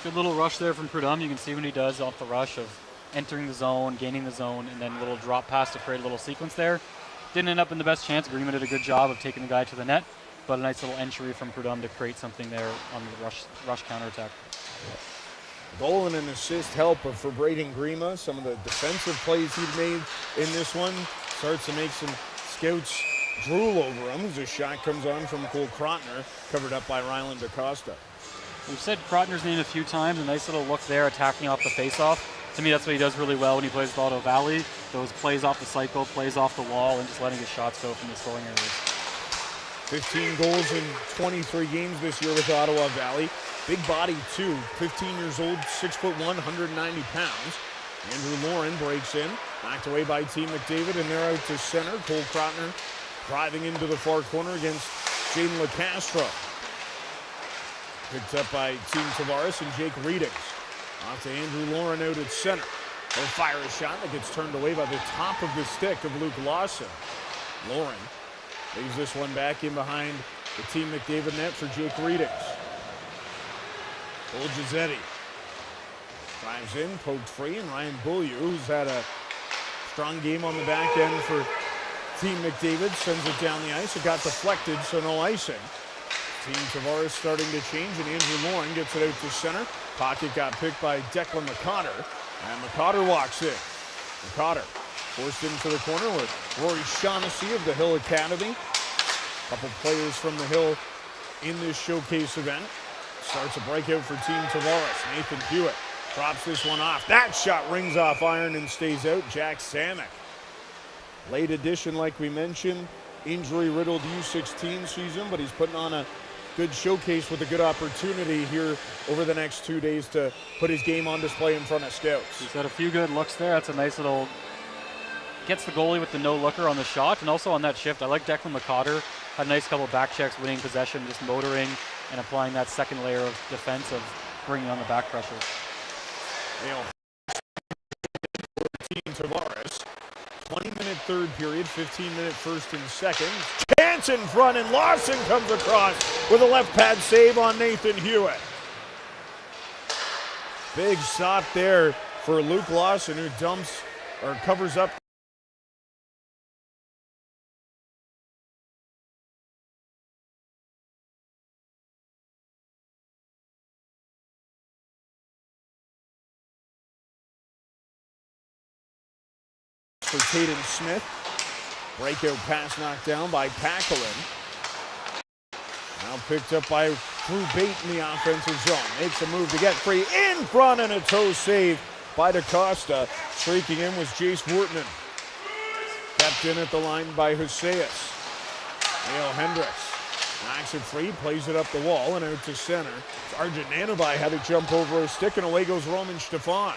[SPEAKER 2] Good little rush there from Prudhomme. You can see when he does off the rush of entering the zone, gaining the zone, and then a little drop pass to create a little sequence there. Didn't end up in the best chance. Grima did a good job of taking the guy to the net, but a nice little entry from Prudhomme to create something there on the rush counterattack.
[SPEAKER 1] Goal and an assist help for Braden Grima. Some of the defensive plays he'd made in this one starts to make some scouts drool over him as a shot comes on from Cole Krotner, covered up by Ryland Acosta.
[SPEAKER 2] We've said Krotner's name a few times. A nice little look there, attacking off the faceoff. To me, that's what he does really well when he plays with Auto Valley. Those plays off the cycle, plays off the wall, and just letting his shots go from the scoring areas. 15
[SPEAKER 1] goals in 23 games this year with Ottawa Valley. Big body, too. 15 years old, 6'1", 190 pounds. Andrew Lauren breaks in. Knocked away by Team McDavid, and they're out to center. Cole Krotner driving into the far corner against Jaden LeCastro. Picked up by Team Tavares and Jake Readings. Off to Andrew Lauren out at center. He'll fire a shot that gets turned away by the top of the stick of Luke Lawson. Lauren leaves this one back in behind the Team McDavid net for Jake Readings. Cole Giuseppe drives in, poked free, and Ryan Beaulieu, who's had a strong game on the back end for Team McDavid, sends it down the ice. It got deflected, so no icing. Team Tavares starting to change, and Andrew Lauren gets it out to center. Pocket got picked by Declan McCotter, and McCotter walks in. McCotter forced into the corner with Rory Shaughnessy of the Hill Academy. A couple players from the Hill in this showcase event. Starts a breakout for Team Tavares. Nathan Hewitt drops this one off. That shot rings off iron and stays out. Jack Samek. Late addition, like we mentioned. Injury-riddled U16 season, but he's putting on a good showcase with a good opportunity here over the next 2 days to put his game on display in front of scouts.
[SPEAKER 2] He's got a few good looks there. That's a nice little, gets the goalie with the no-looker on the shot, and also on that shift, I like Declan McCotter. Had a nice couple back checks, winning possession, just motoring and applying that second layer of defense of bringing on the back pressure.
[SPEAKER 1] Team Tavares. 20-minute third period, 15-minute first and second. Chance in front, and Lawson comes across with a left pad save on Nathan Hewitt. Big stop there for Luke Lawson, who dumps or covers up. For Caden Smith. Breakout pass knocked down by Paquelin. Now picked up by Drew Bate in the offensive zone. Makes a move to get free in front, and a toe save by DaCosta. Streaking in was Jace Wortman. Kept in at the line by Huseas. Leo Hendricks knocks it free, plays it up the wall and out to center. Arjun Nanabai had to jump over a stick, and away goes Roman Stefan.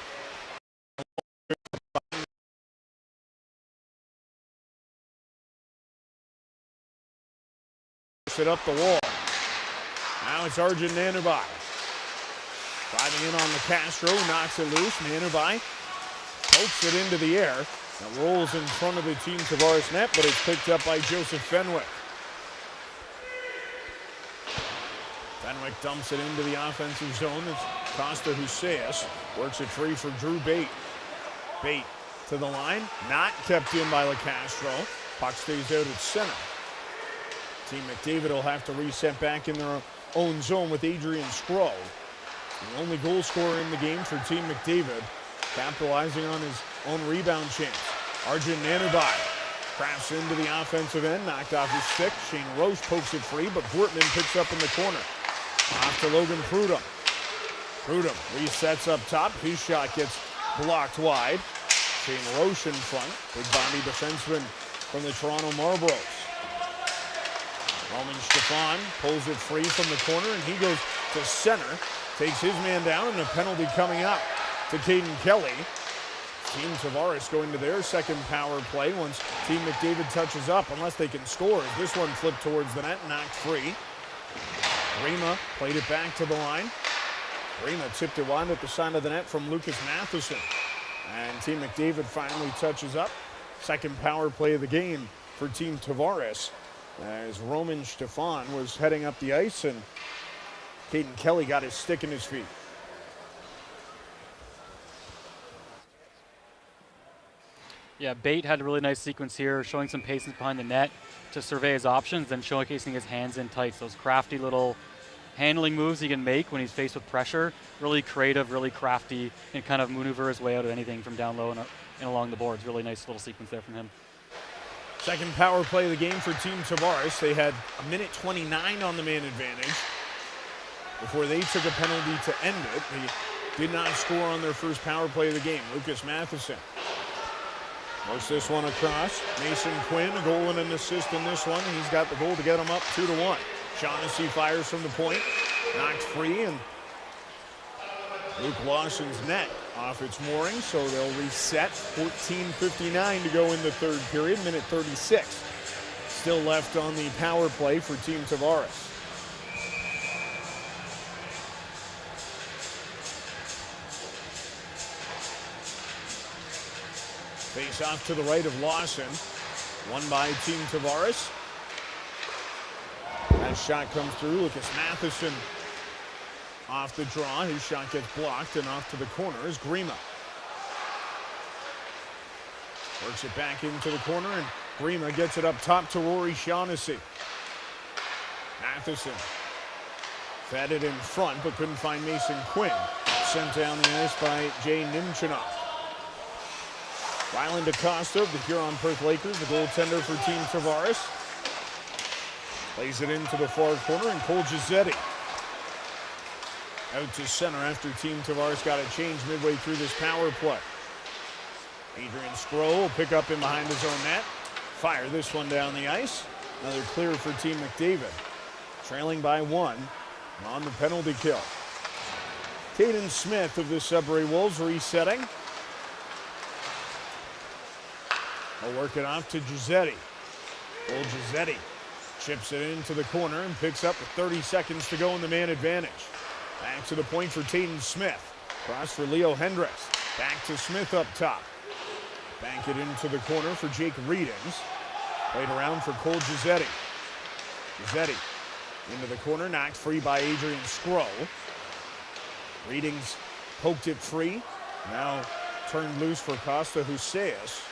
[SPEAKER 1] It up the wall. Now it's Arjun Nanabai. Driving in on the Castro, knocks it loose. Nanabai pokes it into the air. It rolls in front of the Team Tavares net, but it's picked up by Joseph Fenwick. Fenwick dumps it into the offensive zone as Costa Huseas works it free for Drew Bate. Bate to the line, not kept in by LaCastro. Puck stays out at center. Team McDavid will have to reset back in their own zone with Adrian Skro. The only goal scorer in the game for Team McDavid, capitalizing on his own rebound chance. Arjun Nanabai crafts into the offensive end, knocked off his stick. Shane Roche pokes it free, but Wortman picks up in the corner. Off to Logan Prudhomme. Prudhomme resets up top. His shot gets blocked wide. Shane Roche in front. Big body defenseman from the Toronto Marlboros. Roman Stefan pulls it free from the corner, and he goes to center. Takes his man down, and a penalty coming up to Caden Kelly. Team Tavares going to their second power play once Team McDavid touches up, unless they can score. This one flipped towards the net, knocked free. Grima played it back to the line. Grima tipped it wide at the side of the net from Lucas Matheson. And Team McDavid finally touches up. Second power play of the game for Team Tavares, as Roman Stefan was heading up the ice, and Caden Kelly got his stick in his feet.
[SPEAKER 2] Yeah, Bate had a really nice sequence here, showing some patience behind the net to survey his options, then showcasing his hands in tights. Those crafty little handling moves he can make when he's faced with pressure. Really creative, really crafty, and kind of maneuver his way out of anything from down low and along the boards. Really nice little sequence there from him.
[SPEAKER 1] Second power play of the game for Team Tavares. They had a minute 29 on the man advantage before they took a penalty to end it. They did not score on their first power play of the game. Lucas Matheson works this one across. Mason Quinn, a goal and an assist in this one. He's got the goal to get them up 2-1. Shaughnessy fires from the point, knocked free, and Luke Lawson's net off its mooring, so they'll reset. 14:59 to go in the third period, minute 36. Still left on the power play for Team Tavares. Face off to the right of Lawson. Won by Team Tavares. That shot comes through. Lucas Matheson off the draw. His shot gets blocked, and off to the corner is Grima. Works it back into the corner, and Grima gets it up top to Rory Shaughnessy. Matheson fed it in front, but couldn't find Mason Quinn. Sent down the ice by Jay Nimchinov. Ryland DaCosta of the Huron-Perth Lakers, the goaltender for Team Tavares. Plays it into the far corner, and Cole Giuseppe out to center after Team Tavares got a change midway through this power play. Adrian Skro will pick up in behind his own net. Fire this one down the ice. Another clear for Team McDavid. Trailing by 1 on the penalty kill. Caden Smith of the Sudbury Wolves resetting. He'll work it off to Giuseppe. Old Giuseppe chips it into the corner and picks up with 30 seconds to go in the man advantage. Back to the point for Caden Smith. Cross for Leo Hendricks. Back to Smith up top. Bank it into the corner for Jake Readings. Played around for Cole Giuseppe. Giuseppe into the corner, knocked free by Adrian Skro. Readings poked it free. Now turned loose for Costa Huseas.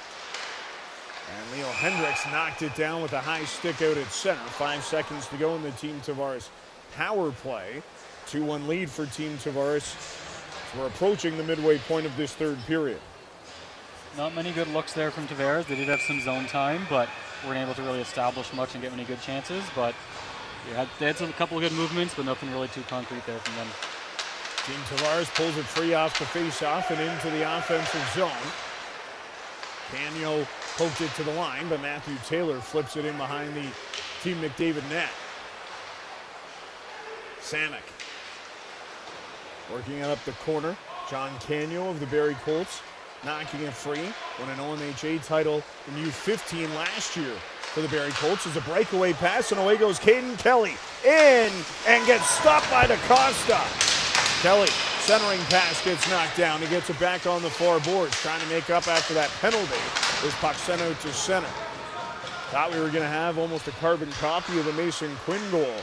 [SPEAKER 1] And Leo Hendricks knocked it down with a high stick out at center. 5 seconds to go in the Team Tavares power play. 2-1 lead for Team Tavares. So we're approaching the midway point of this third period.
[SPEAKER 2] Not many good looks there from Tavares. They did have some zone time, but weren't able to really establish much and get many good chances. But they had a couple of good movements, but nothing really too concrete there from them.
[SPEAKER 1] Team Tavares pulls it free off the face-off and into the offensive zone. Canio poked it to the line, but Matthew Taylor flips it in behind the Team McDavid net. Samek working it up the corner. John Canio of the Barrie Colts knocking it free. Won an OMHA title in U15 last year for the Barrie Colts. Is a breakaway pass, and away goes Caden Kelly. In, and gets stopped by DaCosta. Kelly, centering pass, gets knocked down. He gets it back on the far boards, trying to make up after that penalty. This puck sent out to center. Thought we were going to have almost a carbon copy of the Mason Quinn goal.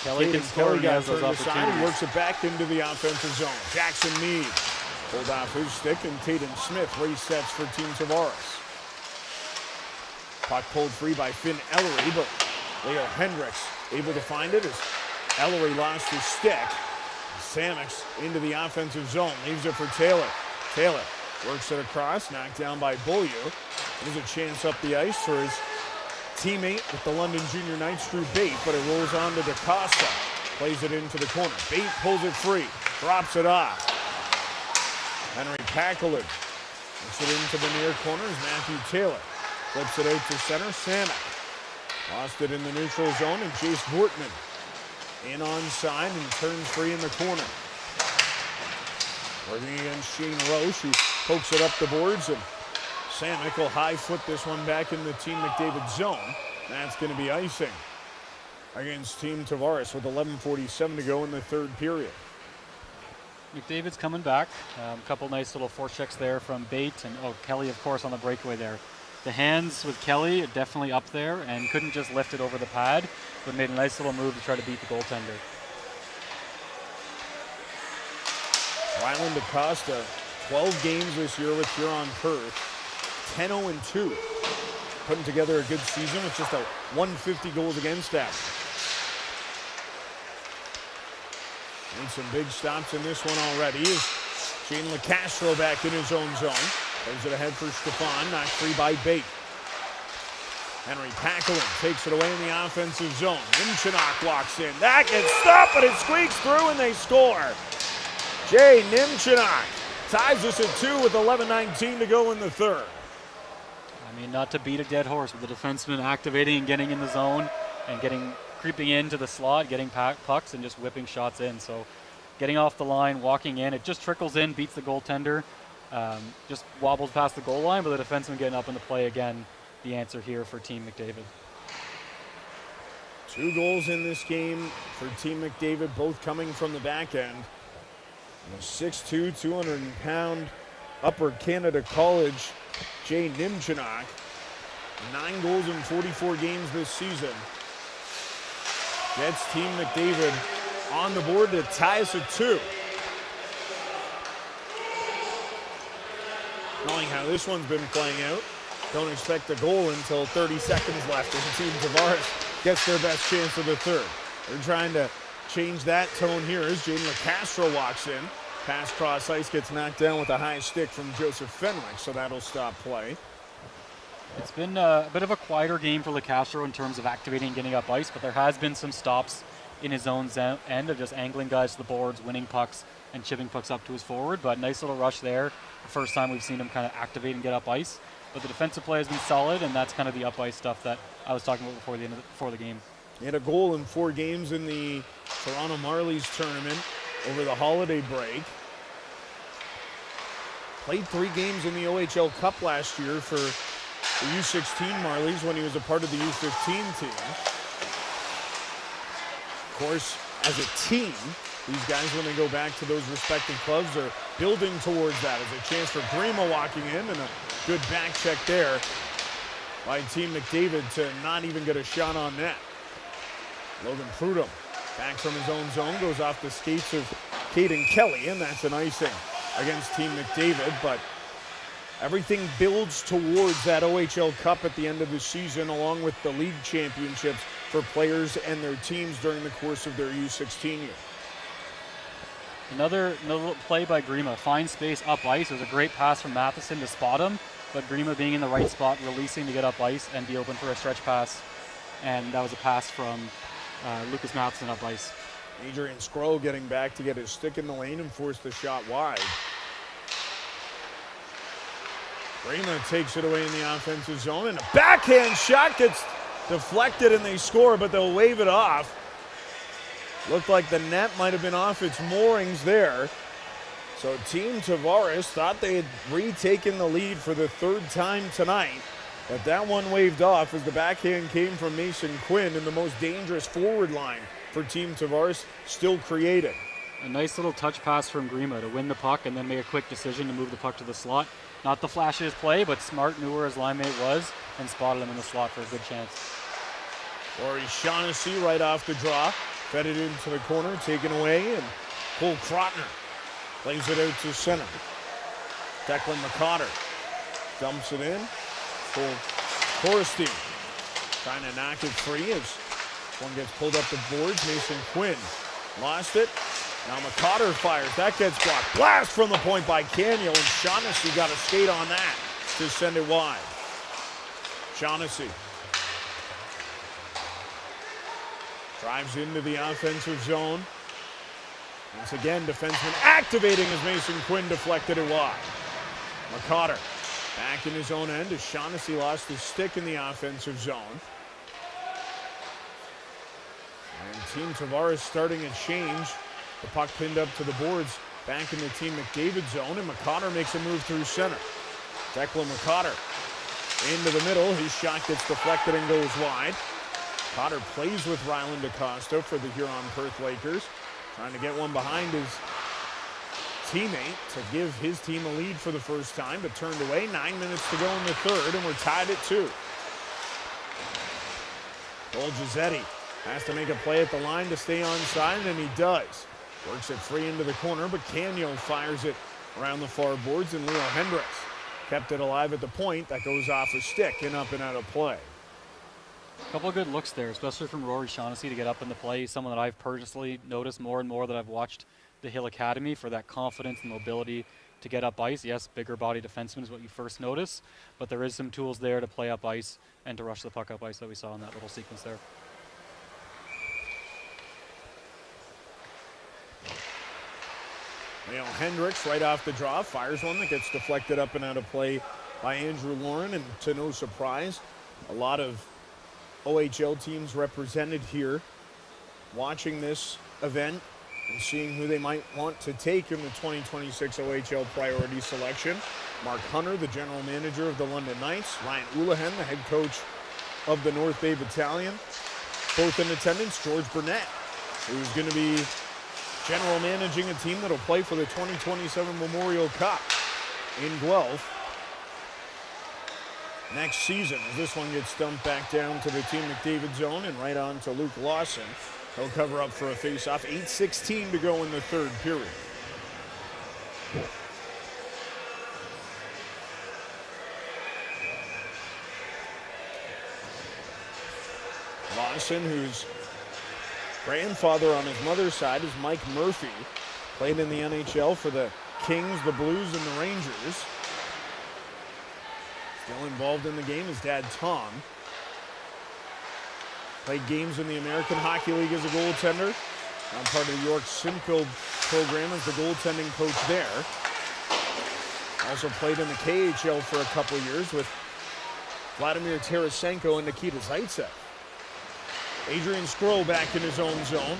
[SPEAKER 2] Kelly can score, he has those opportunities.
[SPEAKER 1] He works it back into the offensive zone. Jackson Meade pulled off his stick, and Tatum Smith resets for Team Tavares. Puck pulled free by Finn Ellery, but Leo Hendricks able to find it as Ellery lost his stick. Samix into the offensive zone, leaves it for Taylor. Taylor works it across, knocked down by Beaulieu. There's a chance up the ice for his teammate with the London Junior Knights, Drew Bate, but it rolls on to DaCosta. Plays it into the corner. Bate pulls it free, drops it off. Henry Paquelin puts it into the near corner as Matthew Taylor flips it out to center. Samek lost it in the neutral zone, and Jace Vortman in onside and turns free in the corner. Working against Shane Roche, who pokes it up the boards, and Samek will high foot this one back in the Team McDavid zone. That's going to be icing against Team Tavares with 11:47 to go in the third period.
[SPEAKER 2] McDavid's coming back. A couple nice little forechecks there from Bate, and Kelly, of course, on the breakaway there. The hands with Kelly are definitely up there, and couldn't just lift it over the pad, but made a nice little move to try to beat the goaltender.
[SPEAKER 1] Ryland DaCosta, 12 games this year with Huron Perth, 10-0-2. Putting together a good season with just a 150 goals against average. Made some big stops in this one already. Is Shane LeCastro back in his own zone. Plays it ahead for Stefan, knocked free by Bate. Henry Paquelin takes it away in the offensive zone. Nimchinok walks in. That gets stopped, but it squeaks through and they score. Jay Nimchinok ties us at 2 with 11:19 to go in the third.
[SPEAKER 2] I mean, not to beat a dead horse, with the defenseman activating and getting in the zone and creeping into the slot, getting pucks and just whipping shots in. So getting off the line, walking in, it just trickles in, beats the goaltender, just wobbles past the goal line, but the defenseman getting up in the play again, the answer here for Team McDavid.
[SPEAKER 1] 2 goals in this game for Team McDavid, both coming from the back end. The 6'2", 200-pound Upper Canada College Jay Nimchinok, 9 goals in 44 games this season, gets Team McDavid on the board to tie us at 2. Knowing how this one's been playing out, don't expect a goal until 30 seconds left as Team Tavares gets their best chance of the third. They're trying to change that tone here as Jaden LeCastro walks in. Pass cross ice, gets knocked down with a high stick from Joseph Fenwick, so that'll stop play.
[SPEAKER 2] It's been a bit of a quieter game for LeCastro in terms of activating and getting up ice, but there has been some stops in his own end of just angling guys to the boards, winning pucks, and chipping pucks up to his forward. But nice little rush there. The first time we've seen him kind of activate and get up ice. But the defensive play has been solid, and that's kind of the up ice stuff that I was talking about before the game.
[SPEAKER 1] He had a goal in 4 games in the Toronto Marlies tournament over the holiday break. Played 3 games in the OHL Cup last year for the U16 Marlies when he was a part of the U15 team. Of course, as a team, these guys, when they go back to those respective clubs, are building towards that as a chance for Grima walking in, and a good back check there by Team McDavid to not even get a shot on net. Logan Prudhomme back from his own zone, goes off the skates of Caden Kelly, and that's an icing against Team McDavid, but Everything builds towards that OHL Cup at the end of the season, along with the league championships for players and their teams during the course of their U16 year.
[SPEAKER 2] Another play by Grima. Fine space up ice. It was a great pass from Matheson to spot him, but Grima being in the right spot, releasing to get up ice and be open for a stretch pass. And that was a pass from Lucas Matheson up ice.
[SPEAKER 1] Adrian Skro getting back to get his stick in the lane and force the shot wide. Grima takes it away in the offensive zone, and a backhand shot gets deflected and they score, but they'll wave it off. Looked like the net might have been off its moorings there. So Team Tavares thought they had retaken the lead for the third time tonight, but that one waved off as the backhand came from Mason Quinn, in the most dangerous forward line for Team Tavares still created.
[SPEAKER 2] A nice little touch pass from Grima to win the puck and then make a quick decision to move the puck to the slot. Not the flashiest play, but smart, knew where his line mate was and spotted him in the slot for a good chance.
[SPEAKER 1] Laurie Shaughnessy right off the draw, fed it into the corner, taken away, and Cole Krotner plays it out to center. Declan McCotter dumps it in. Cole Korestein trying to knock it free as one gets pulled up the boards. Mason Quinn lost it. Now McCotter fires. That gets blocked. Blast from the point by Canio, and Shaughnessy got a skate on that to send it wide. Shaughnessy drives into the offensive zone. Once again, defenseman activating as Mason Quinn deflected it wide. McCotter back in his own end as Shaughnessy lost his stick in the offensive zone. And Team Tavares starting a change. The puck pinned up to the boards, back in the Team McDavid zone, and McCotter makes a move through center. Declan McCotter into the middle. His shot gets deflected and goes wide. McCotter plays with Ryland DaCosta for the Huron-Perth Lakers, trying to get one behind his teammate to give his team a lead for the first time, but turned away. 9 minutes to go in the third, and we're tied at 2. Cole Giuseppe has to make a play at the line to stay onside, and he does. Works it free into the corner, but Canio fires it around the far boards, and Leo Hendricks kept it alive at the point. That goes off a stick and up and out of play.
[SPEAKER 2] A couple of good looks there, especially from Rory Shaughnessy to get up in the play. Someone that I've personally noticed more and more that I've watched the Hill Academy, for that confidence and mobility to get up ice. Yes, bigger body defenseman is what you first notice, but there is some tools there to play up ice and to rush the puck up ice that we saw in that little sequence there.
[SPEAKER 1] Leo Hendricks right off the draw fires one that gets deflected up and out of play by Andrew Lauren, and to no surprise, a lot of OHL teams represented here watching this event and seeing who they might want to take in the 2026 OHL priority selection. Mark Hunter, the general manager of the London Knights, Ryan Houlihan, the head coach of the North Bay Battalion, both in attendance. George Burnett, who's going to be general managing a team that'll play for the 2027 Memorial Cup in Guelph next season, as this one gets dumped back down to the Team McDavid zone and right on to Luke Lawson. He'll cover up for a face-off. 8:16 to go in the third period. Lawson, whose grandfather on his mother's side is Mike Murphy, played in the NHL for the Kings, the Blues, and the Rangers. Still involved in the game, his dad Tom played games in the American Hockey League as a goaltender. Now part of the York Simcoe program as the goaltending coach there. Also played in the KHL for a couple years with Vladimir Tarasenko and Nikita Zaitsev. Adrian Skro back in his own zone.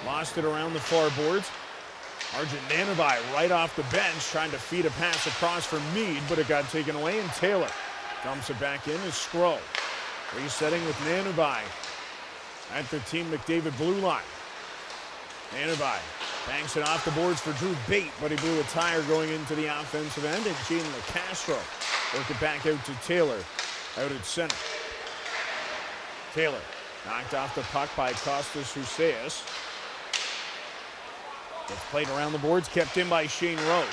[SPEAKER 1] Lost it around the far boards. Arjun Nanubai right off the bench trying to feed a pass across for Meade, but it got taken away, and Taylor dumps it back in as Skro. Resetting with Nanubai at the Team McDavid blue line. Nanubai banks it off the boards for Drew Bate, but he blew a tire going into the offensive end, and Gene LeCastro worked it back out to Taylor out at center. Taylor knocked off the puck by Costas Huseas. Gets played around the boards, kept in by Shane Rose.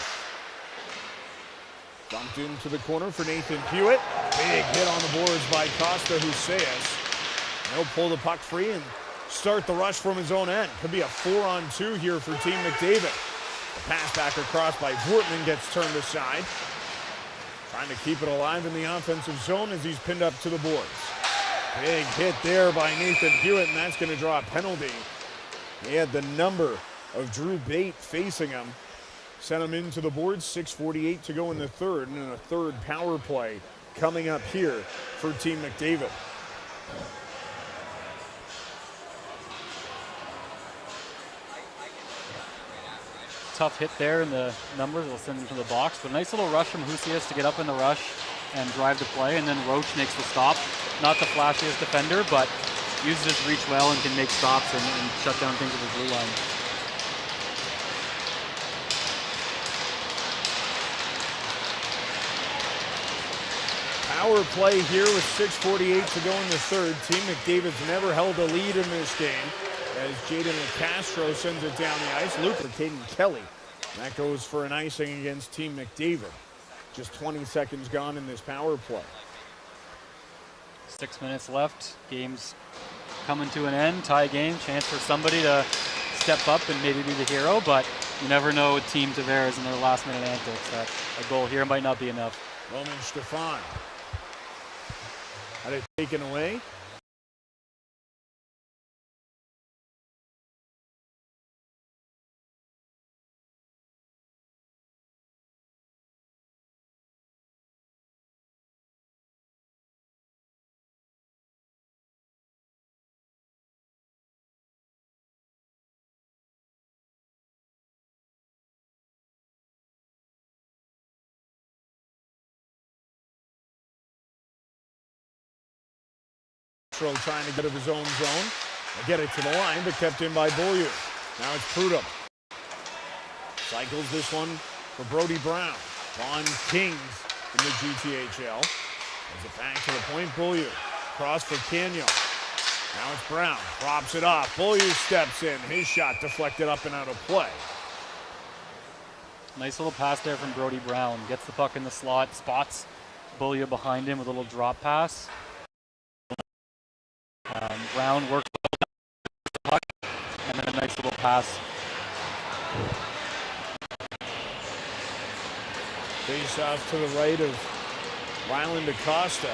[SPEAKER 1] Dumped into the corner for Nathan Hewitt. Big hit on the boards by Costa Huseas. He'll pull the puck free and start the rush from his own end. Could be a 4-on-2 here for Team McDavid. The pass back across by Vortman gets turned aside. Trying to keep it alive in the offensive zone as he's pinned up to the boards. Big hit there by Nathan Hewitt, and that's going to draw a penalty. He had the number of Drew Bate facing him. Sent him into the boards, 6:48 to go in the third, and a third power play coming up here for Team McDavid.
[SPEAKER 2] Tough hit there in the numbers. They'll send him to the box, but a nice little rush from Huseas to get up in the rush and drive the play, and then Roach makes the stop. Not the flashiest defender, but uses his reach well and can make stops and shut down things at the blue line.
[SPEAKER 1] Power play here with 6:48 to go in the third. Team McDavid's never held a lead in this game as Jaden LeCastro sends it down the ice. Luke for Caden Kelly. That goes for an icing against Team McDavid. Just 20 seconds gone in this power play.
[SPEAKER 2] 6 minutes left. Game's coming to an end. Tie game. Chance for somebody to step up and maybe be the hero, but you never know with Team Tavares and their last-minute antics. That a goal here might not be enough.
[SPEAKER 1] Roman Stefan had it taken away. Trying to get of his own zone. They get it to the line, but kept in by Beaulieu. Now it's Prudhomme. Cycles this one for Brody Brown. Vaughn Kings in the GTHL. As it back to the point, Beaulieu. Cross for Canyon. Now it's Brown. Props it off. Beaulieu steps in. His shot deflected up and out of play.
[SPEAKER 2] Nice little pass there from Brody Brown. Gets the puck in the slot. Spots Beaulieu behind him with a little drop pass. Brown works the puck, and then a nice little pass.
[SPEAKER 1] Face off to the right of Ryland Acosta.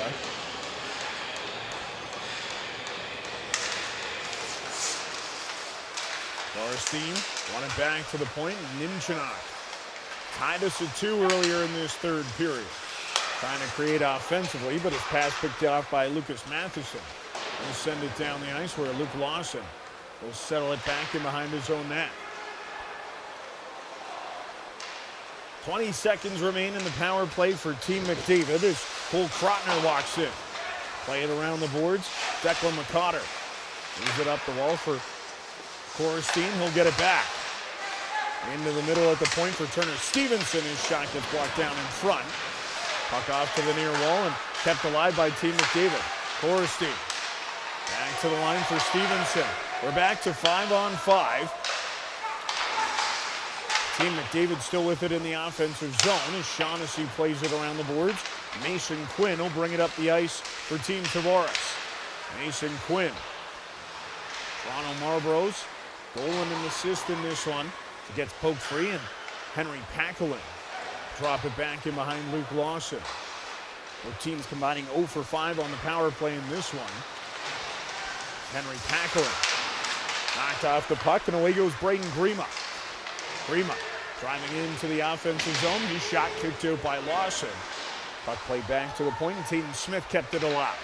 [SPEAKER 1] Borstein won it back to the point. Nimchinok tied us at 2 earlier in this third period. Trying to create offensively, but his pass picked off by Lucas Matheson. He'll send it down the ice where Luke Lawson will settle it back in behind his own net. 20 seconds remain in the power play for Team McDavid as Cole Krotner walks in. Play it around the boards. Declan McCotter moves it up the wall for Borstein. He'll get it back. Into the middle at the point for Turner Stevenson. His shot gets blocked down in front. Puck off to the near wall and kept alive by Team McDavid. Borstein. Back to the line for Stevenson. We're back to 5-on-5. Team McDavid still with it in the offensive zone as Shaughnessy plays it around the boards. Mason Quinn will bring it up the ice for Team Tavares. Mason Quinn. Toronto Marlboros. Goal and an assist in this one. He gets poked free, and Henry Paquelin drop it back in behind Luke Lawson. Both teams combining 0 for 5 on the power play in this one. Henry Paquelin knocked off the puck, and away goes Braden Grima. Grima driving into the offensive zone. His shot kicked out by Lawson. Puck played back to the point, and Tatum Smith kept it alive.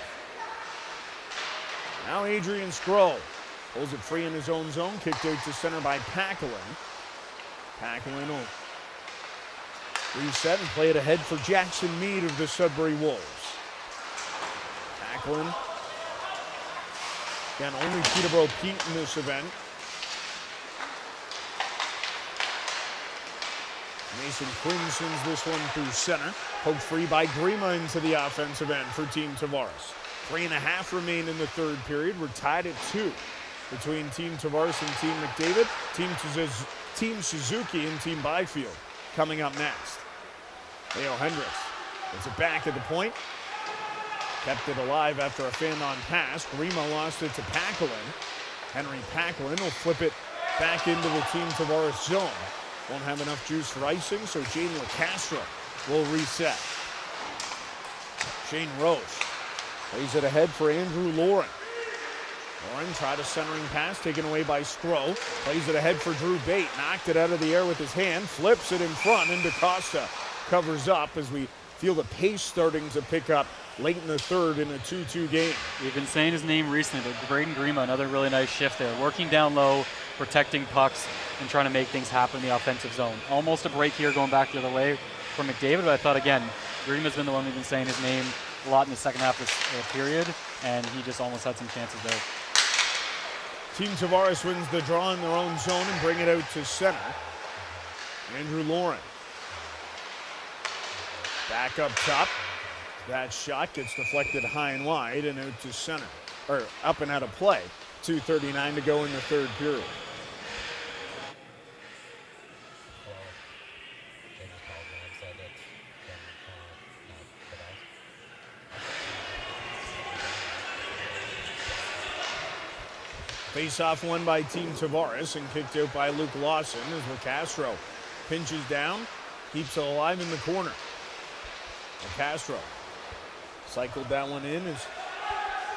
[SPEAKER 1] Now Adrian Skrull pulls it free in his own zone. Kicked out to center by Paquelin. Paquelin will reset and play it ahead for Jackson Meade of the Sudbury Wolves. Paquelin. Again, only Peterborough Pete in this event. Mason Quinn sends this one through center. Poked free by Grima into the offensive end for Team Tavares. 3.5 remain in the third period. We're tied at 2 between Team Tavares and Team McDavid. Team Suzuki and Team Byfield coming up next. Leo Hendricks gets it back at the point. Kept it alive after a fan-on pass. Grima lost it to Paquelin. Henry Paquelin will flip it back into the Team Tavares zone. Won't have enough juice for icing, so Jaden LaCastro will reset. Shane Roche plays it ahead for Andrew Lauren. Lauren tried a centering pass, taken away by Skro. Plays it ahead for Drew Bate. Knocked it out of the air with his hand. Flips it in front, and DaCosta covers up as we feel the pace starting to pick up late in the third in a 2-2 game.
[SPEAKER 2] We've been saying his name recently, but Braden Grima, another really nice shift there. Working down low, protecting pucks, and trying to make things happen in the offensive zone. Almost a break here going back the other way for McDavid, but I thought, again, Grima's been the one we've been saying his name a lot in the second half of this period, and he just almost had some chances there.
[SPEAKER 1] Team Tavares wins the draw in their own zone and bring it out to center. Andrew Lauren. Back up top. That shot gets deflected high and wide and out to center, or up and out of play. 2:39 to go in the third period. Face-off won by Team Tavares and kicked out by Luke Lawson as LaCastro pinches down, keeps it alive in the corner. LaCastro cycled that one in as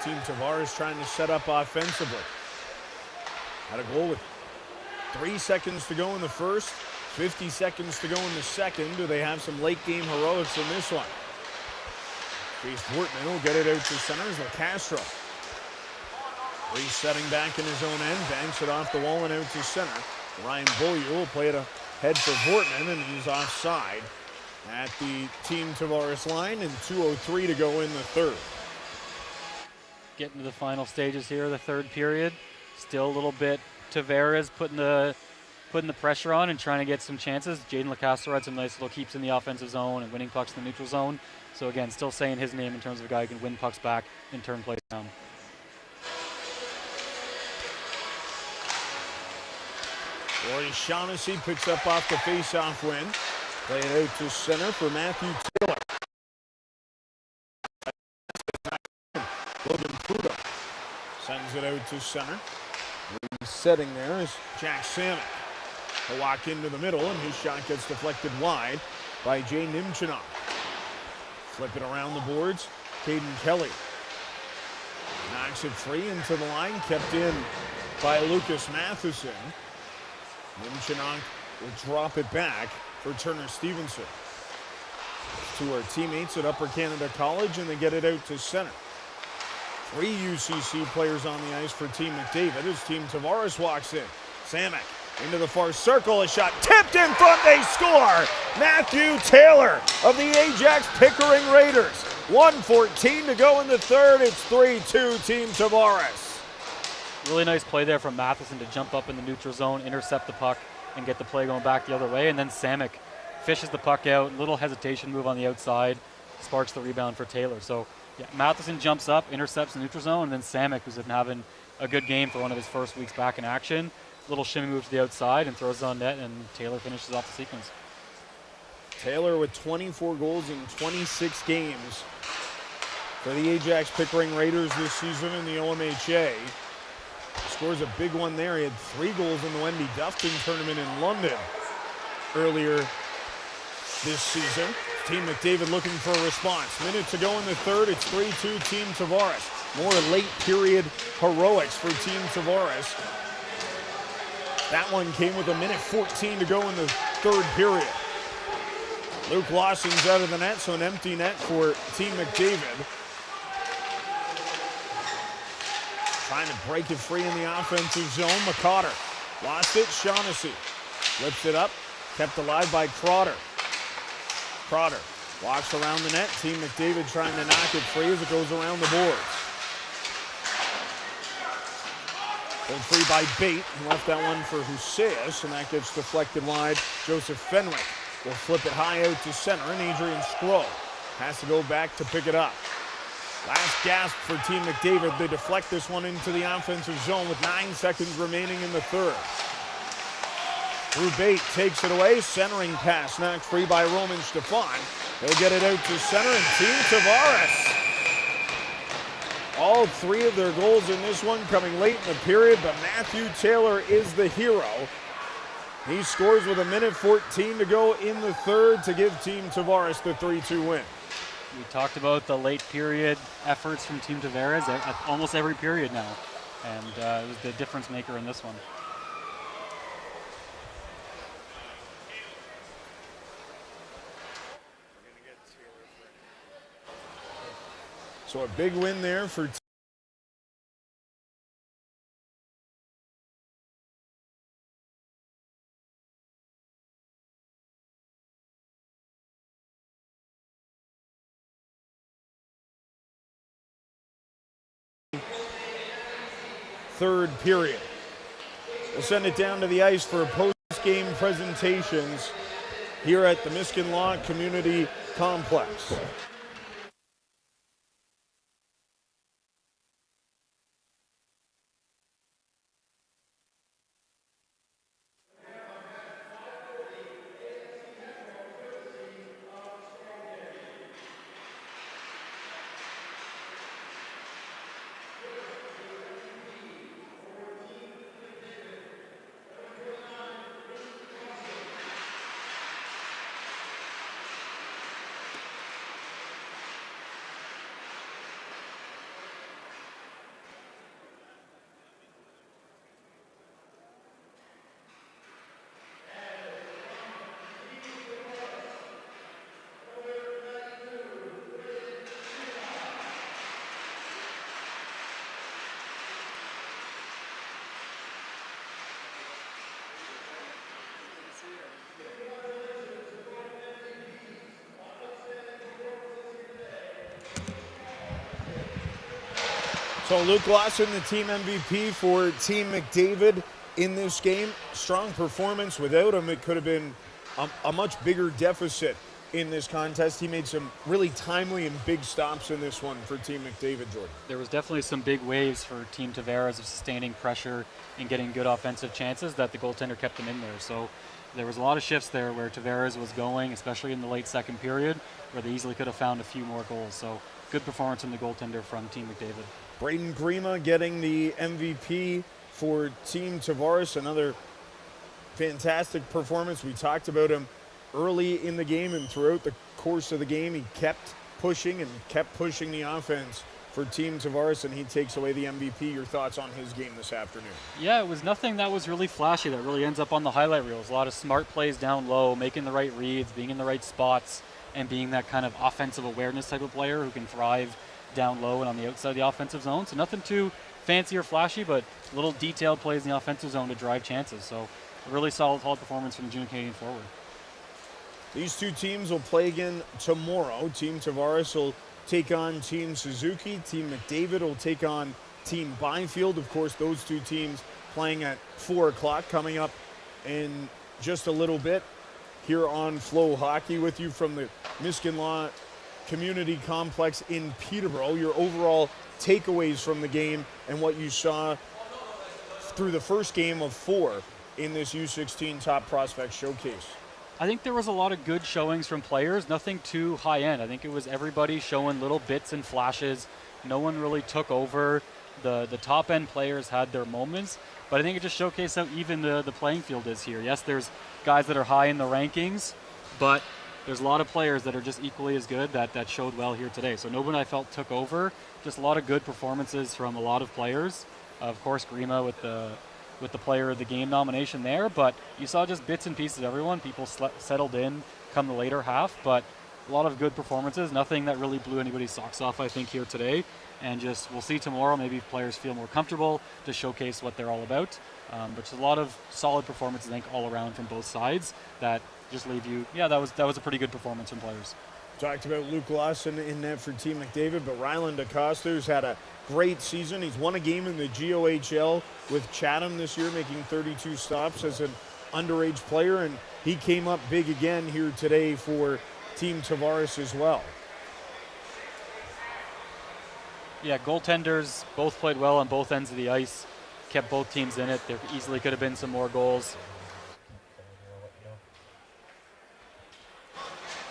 [SPEAKER 1] Team Tavares trying to set up offensively. Had a goal with 3 seconds to go in the first, 50 seconds to go in the second. Do they have some late game heroics in this one? Chase Wortman will get it out to center as LaCastro. Resetting back in his own end, banks it off the wall and out to center. Ryan Beaulieu will play it ahead for Vortman, and he's offside at the Team Tavares line, and 2:03 to go in the third.
[SPEAKER 2] Getting to the final stages here, the third period. Still a little bit Tavares putting the pressure on and trying to get some chances. Jaden LaCastro had some nice little keeps in the offensive zone and winning pucks in the neutral zone. So again, still saying his name in terms of a guy who can win pucks back and turn plays down.
[SPEAKER 1] Rory Shaughnessy picks up off the face-off win. Play it out to center for Matthew Taylor. Logan Pluto sends it out to center. Resetting there is Jack Samick. He'll walk into the middle, and his shot gets deflected wide by Jay Nimchinok. Flip it around the boards. Caden Kelly knocks it free into the line, kept in by Lucas Matheson. Nimchinok will drop it back for Turner Stevenson. To our teammates at Upper Canada College, and they get it out to center. 3 UCC players on the ice for Team McDavid as Team Tavares walks in. Samick into the far circle, a shot tipped in front, they score! Matthew Taylor of the Ajax Pickering Raiders. 1:14 to go in the third, it's 3-2 Team Tavares.
[SPEAKER 2] Really nice play there from Matheson to jump up in the neutral zone, intercept the puck, and get the play going back the other way. And then Samick fishes the puck out, little hesitation move on the outside, sparks the rebound for Taylor. So yeah, Matheson jumps up, intercepts the neutral zone, and then Samick, who's been having a good game for one of his first weeks back in action, little shimmy move to the outside and throws it on net, and Taylor finishes off the sequence.
[SPEAKER 1] Taylor with 24 goals in 26 games for the Ajax Pickering Raiders this season in the OMHA. Scores a big one there. He had 3 goals in the Wendy Dufton tournament in London earlier this season. Team McDavid looking for a response. Minute to go in the third. It's 3-2 Team Tavares. More late period heroics for Team Tavares. That one came with 1:14 to go in the third period. Luke Lawson's out of the net, so an empty net for Team McDavid. Trying to break it free in the offensive zone. McCotter lost it. Shaughnessy lifts it up. Kept alive by Crowder. Crowder walks around the net. Team McDavid trying to knock it free as it goes around the boards. Pulled free by Bate. He left that one for Huseas, and that gets deflected wide. Joseph Fenwick will flip it high out to center, and Adrian Skro has to go back to pick it up. Last gasp for Team McDavid. They deflect this one into the offensive zone with 9 seconds remaining in the third. Drew Bate takes it away. Centering pass knocked free by Roman Stefan. He'll get it out to center, and Team Tavares. All three of their goals in this one coming late in the period, but Matthew Taylor is the hero. He scores with 1:14 to go in the third to give Team Tavares the 3-2 win.
[SPEAKER 2] We talked about the late period efforts from Team Tavares at almost every period now, and it was the difference maker in this one.
[SPEAKER 1] So a big win there for third period. We'll send it down to the ice for post-game presentations here at the Miskin Law Community Complex. So Luke Lawson, the team MVP for Team McDavid in this game. Strong performance. Without him, it could have been a much bigger deficit in this contest. He made some really timely and big stops in this one for Team McDavid, Jordan.
[SPEAKER 2] There was definitely some big waves for Team Tavares of sustaining pressure and getting good offensive chances that the goaltender kept them in there. So there was a lot of shifts there where Tavares was going, especially in the late second period, where they easily could have found a few more goals. So good performance from the goaltender from Team McDavid.
[SPEAKER 1] Braden Grima getting the MVP for Team Tavares. Another fantastic performance. We talked about him early in the game, and throughout the course of the game, he kept pushing the offense for Team Tavares, and he takes away the MVP. Your thoughts on his game this afternoon?
[SPEAKER 2] Yeah, it was nothing that was really flashy that really ends up on the highlight reels. A lot of smart plays down low, making the right reads, being in the right spots, and being that kind of offensive awareness type of player who can thrive down low and on the outside of the offensive zone. So nothing too fancy or flashy, but little detailed plays in the offensive zone to drive chances. So a really solid performance from the junior Canadian forward.
[SPEAKER 1] These two teams will play again tomorrow. Team Tavares will take on Team Suzuki. Team McDavid will take on Team Byfield. Of course, those two teams playing at 4 o'clock coming up in just a little bit here on FloHockey with you from the Miskin Law Community Complex in Peterborough. Your overall takeaways from the game and what you saw through the first game of 4 in this U16 Top Prospect Showcase.
[SPEAKER 2] I think there was a lot of good showings from players, nothing too high end. I think it was everybody showing little bits and flashes. No one really took over. The top end players had their moments, but I think it just showcased how even the playing field is here. Yes, there's guys that are high in the rankings, but there's a lot of players that are just equally as good that showed well here today. So no one I felt took over. Just a lot of good performances from a lot of players. Of course, Grima with the player of the game nomination there, but you saw just bits and pieces of everyone. People settled in come the later half, but a lot of good performances. Nothing that really blew anybody's socks off, I think, here today. And just we'll see tomorrow. Maybe players feel more comfortable to showcase what they're all about. But just a lot of solid performances, I think, all around from both sides that just leave you, yeah, that was a pretty good performance from players.
[SPEAKER 1] Talked about Luke Lawson in net for Team McDavid, but Ryland DeCosta's had a great season. He's won a game in the OHL with Chatham this year, making 32 stops as an underage player, and he came up big again here today for Team Tavares as well.
[SPEAKER 2] Yeah, goaltenders both played well on both ends of the ice, kept both teams in it. There easily could have been some more goals.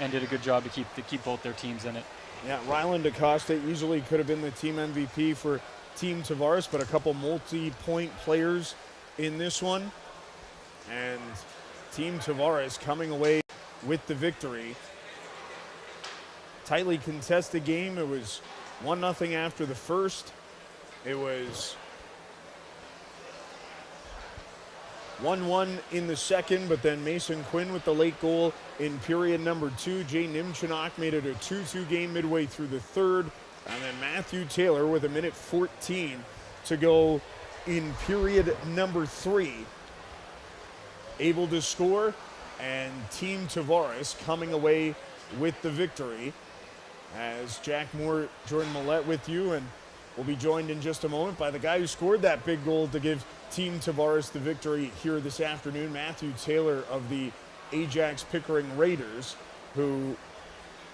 [SPEAKER 2] and did a good job to keep both their teams in it.
[SPEAKER 1] Yeah, Ryland DaCosta easily could have been the team MVP for Team Tavares, but a couple multi-point players in this one. And Team Tavares coming away with the victory. Tightly contested game. It was 1-0 after the first. It was 1-1 in the second, but then Mason Quinn with the late goal in period number 2. Jay Nimchinok made it a 2-2 game midway through the third. And then Matthew Taylor with 1:14 to go in period number 3. Able to score, and Team Tavares coming away with the victory. As Jack Moore, Jordan Millette with you, and we'll be joined in just a moment by the guy who scored that big goal to give Team Tavares the victory here this afternoon, Matthew Taylor of the Ajax Pickering Raiders, who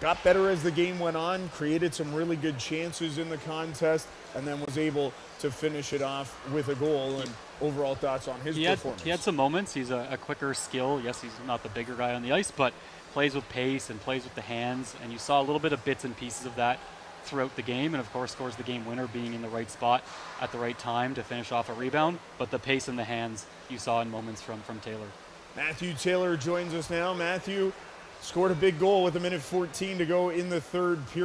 [SPEAKER 1] got better as the game went on, created some really good chances in the contest, and then was able to finish it off with a goal. And overall thoughts on his performance?
[SPEAKER 2] He had some moments. He's a quicker skill. Yes, he's not the bigger guy on the ice, but plays with pace and plays with the hands. And you saw a little bit of bits and pieces of that throughout the game, and of course scores the game winner, being in the right spot at the right time to finish off a rebound. But the pace and the hands you saw in moments from Taylor.
[SPEAKER 1] Matthew Taylor joins us now. Matthew scored a big goal with 1:14 to go in the third period.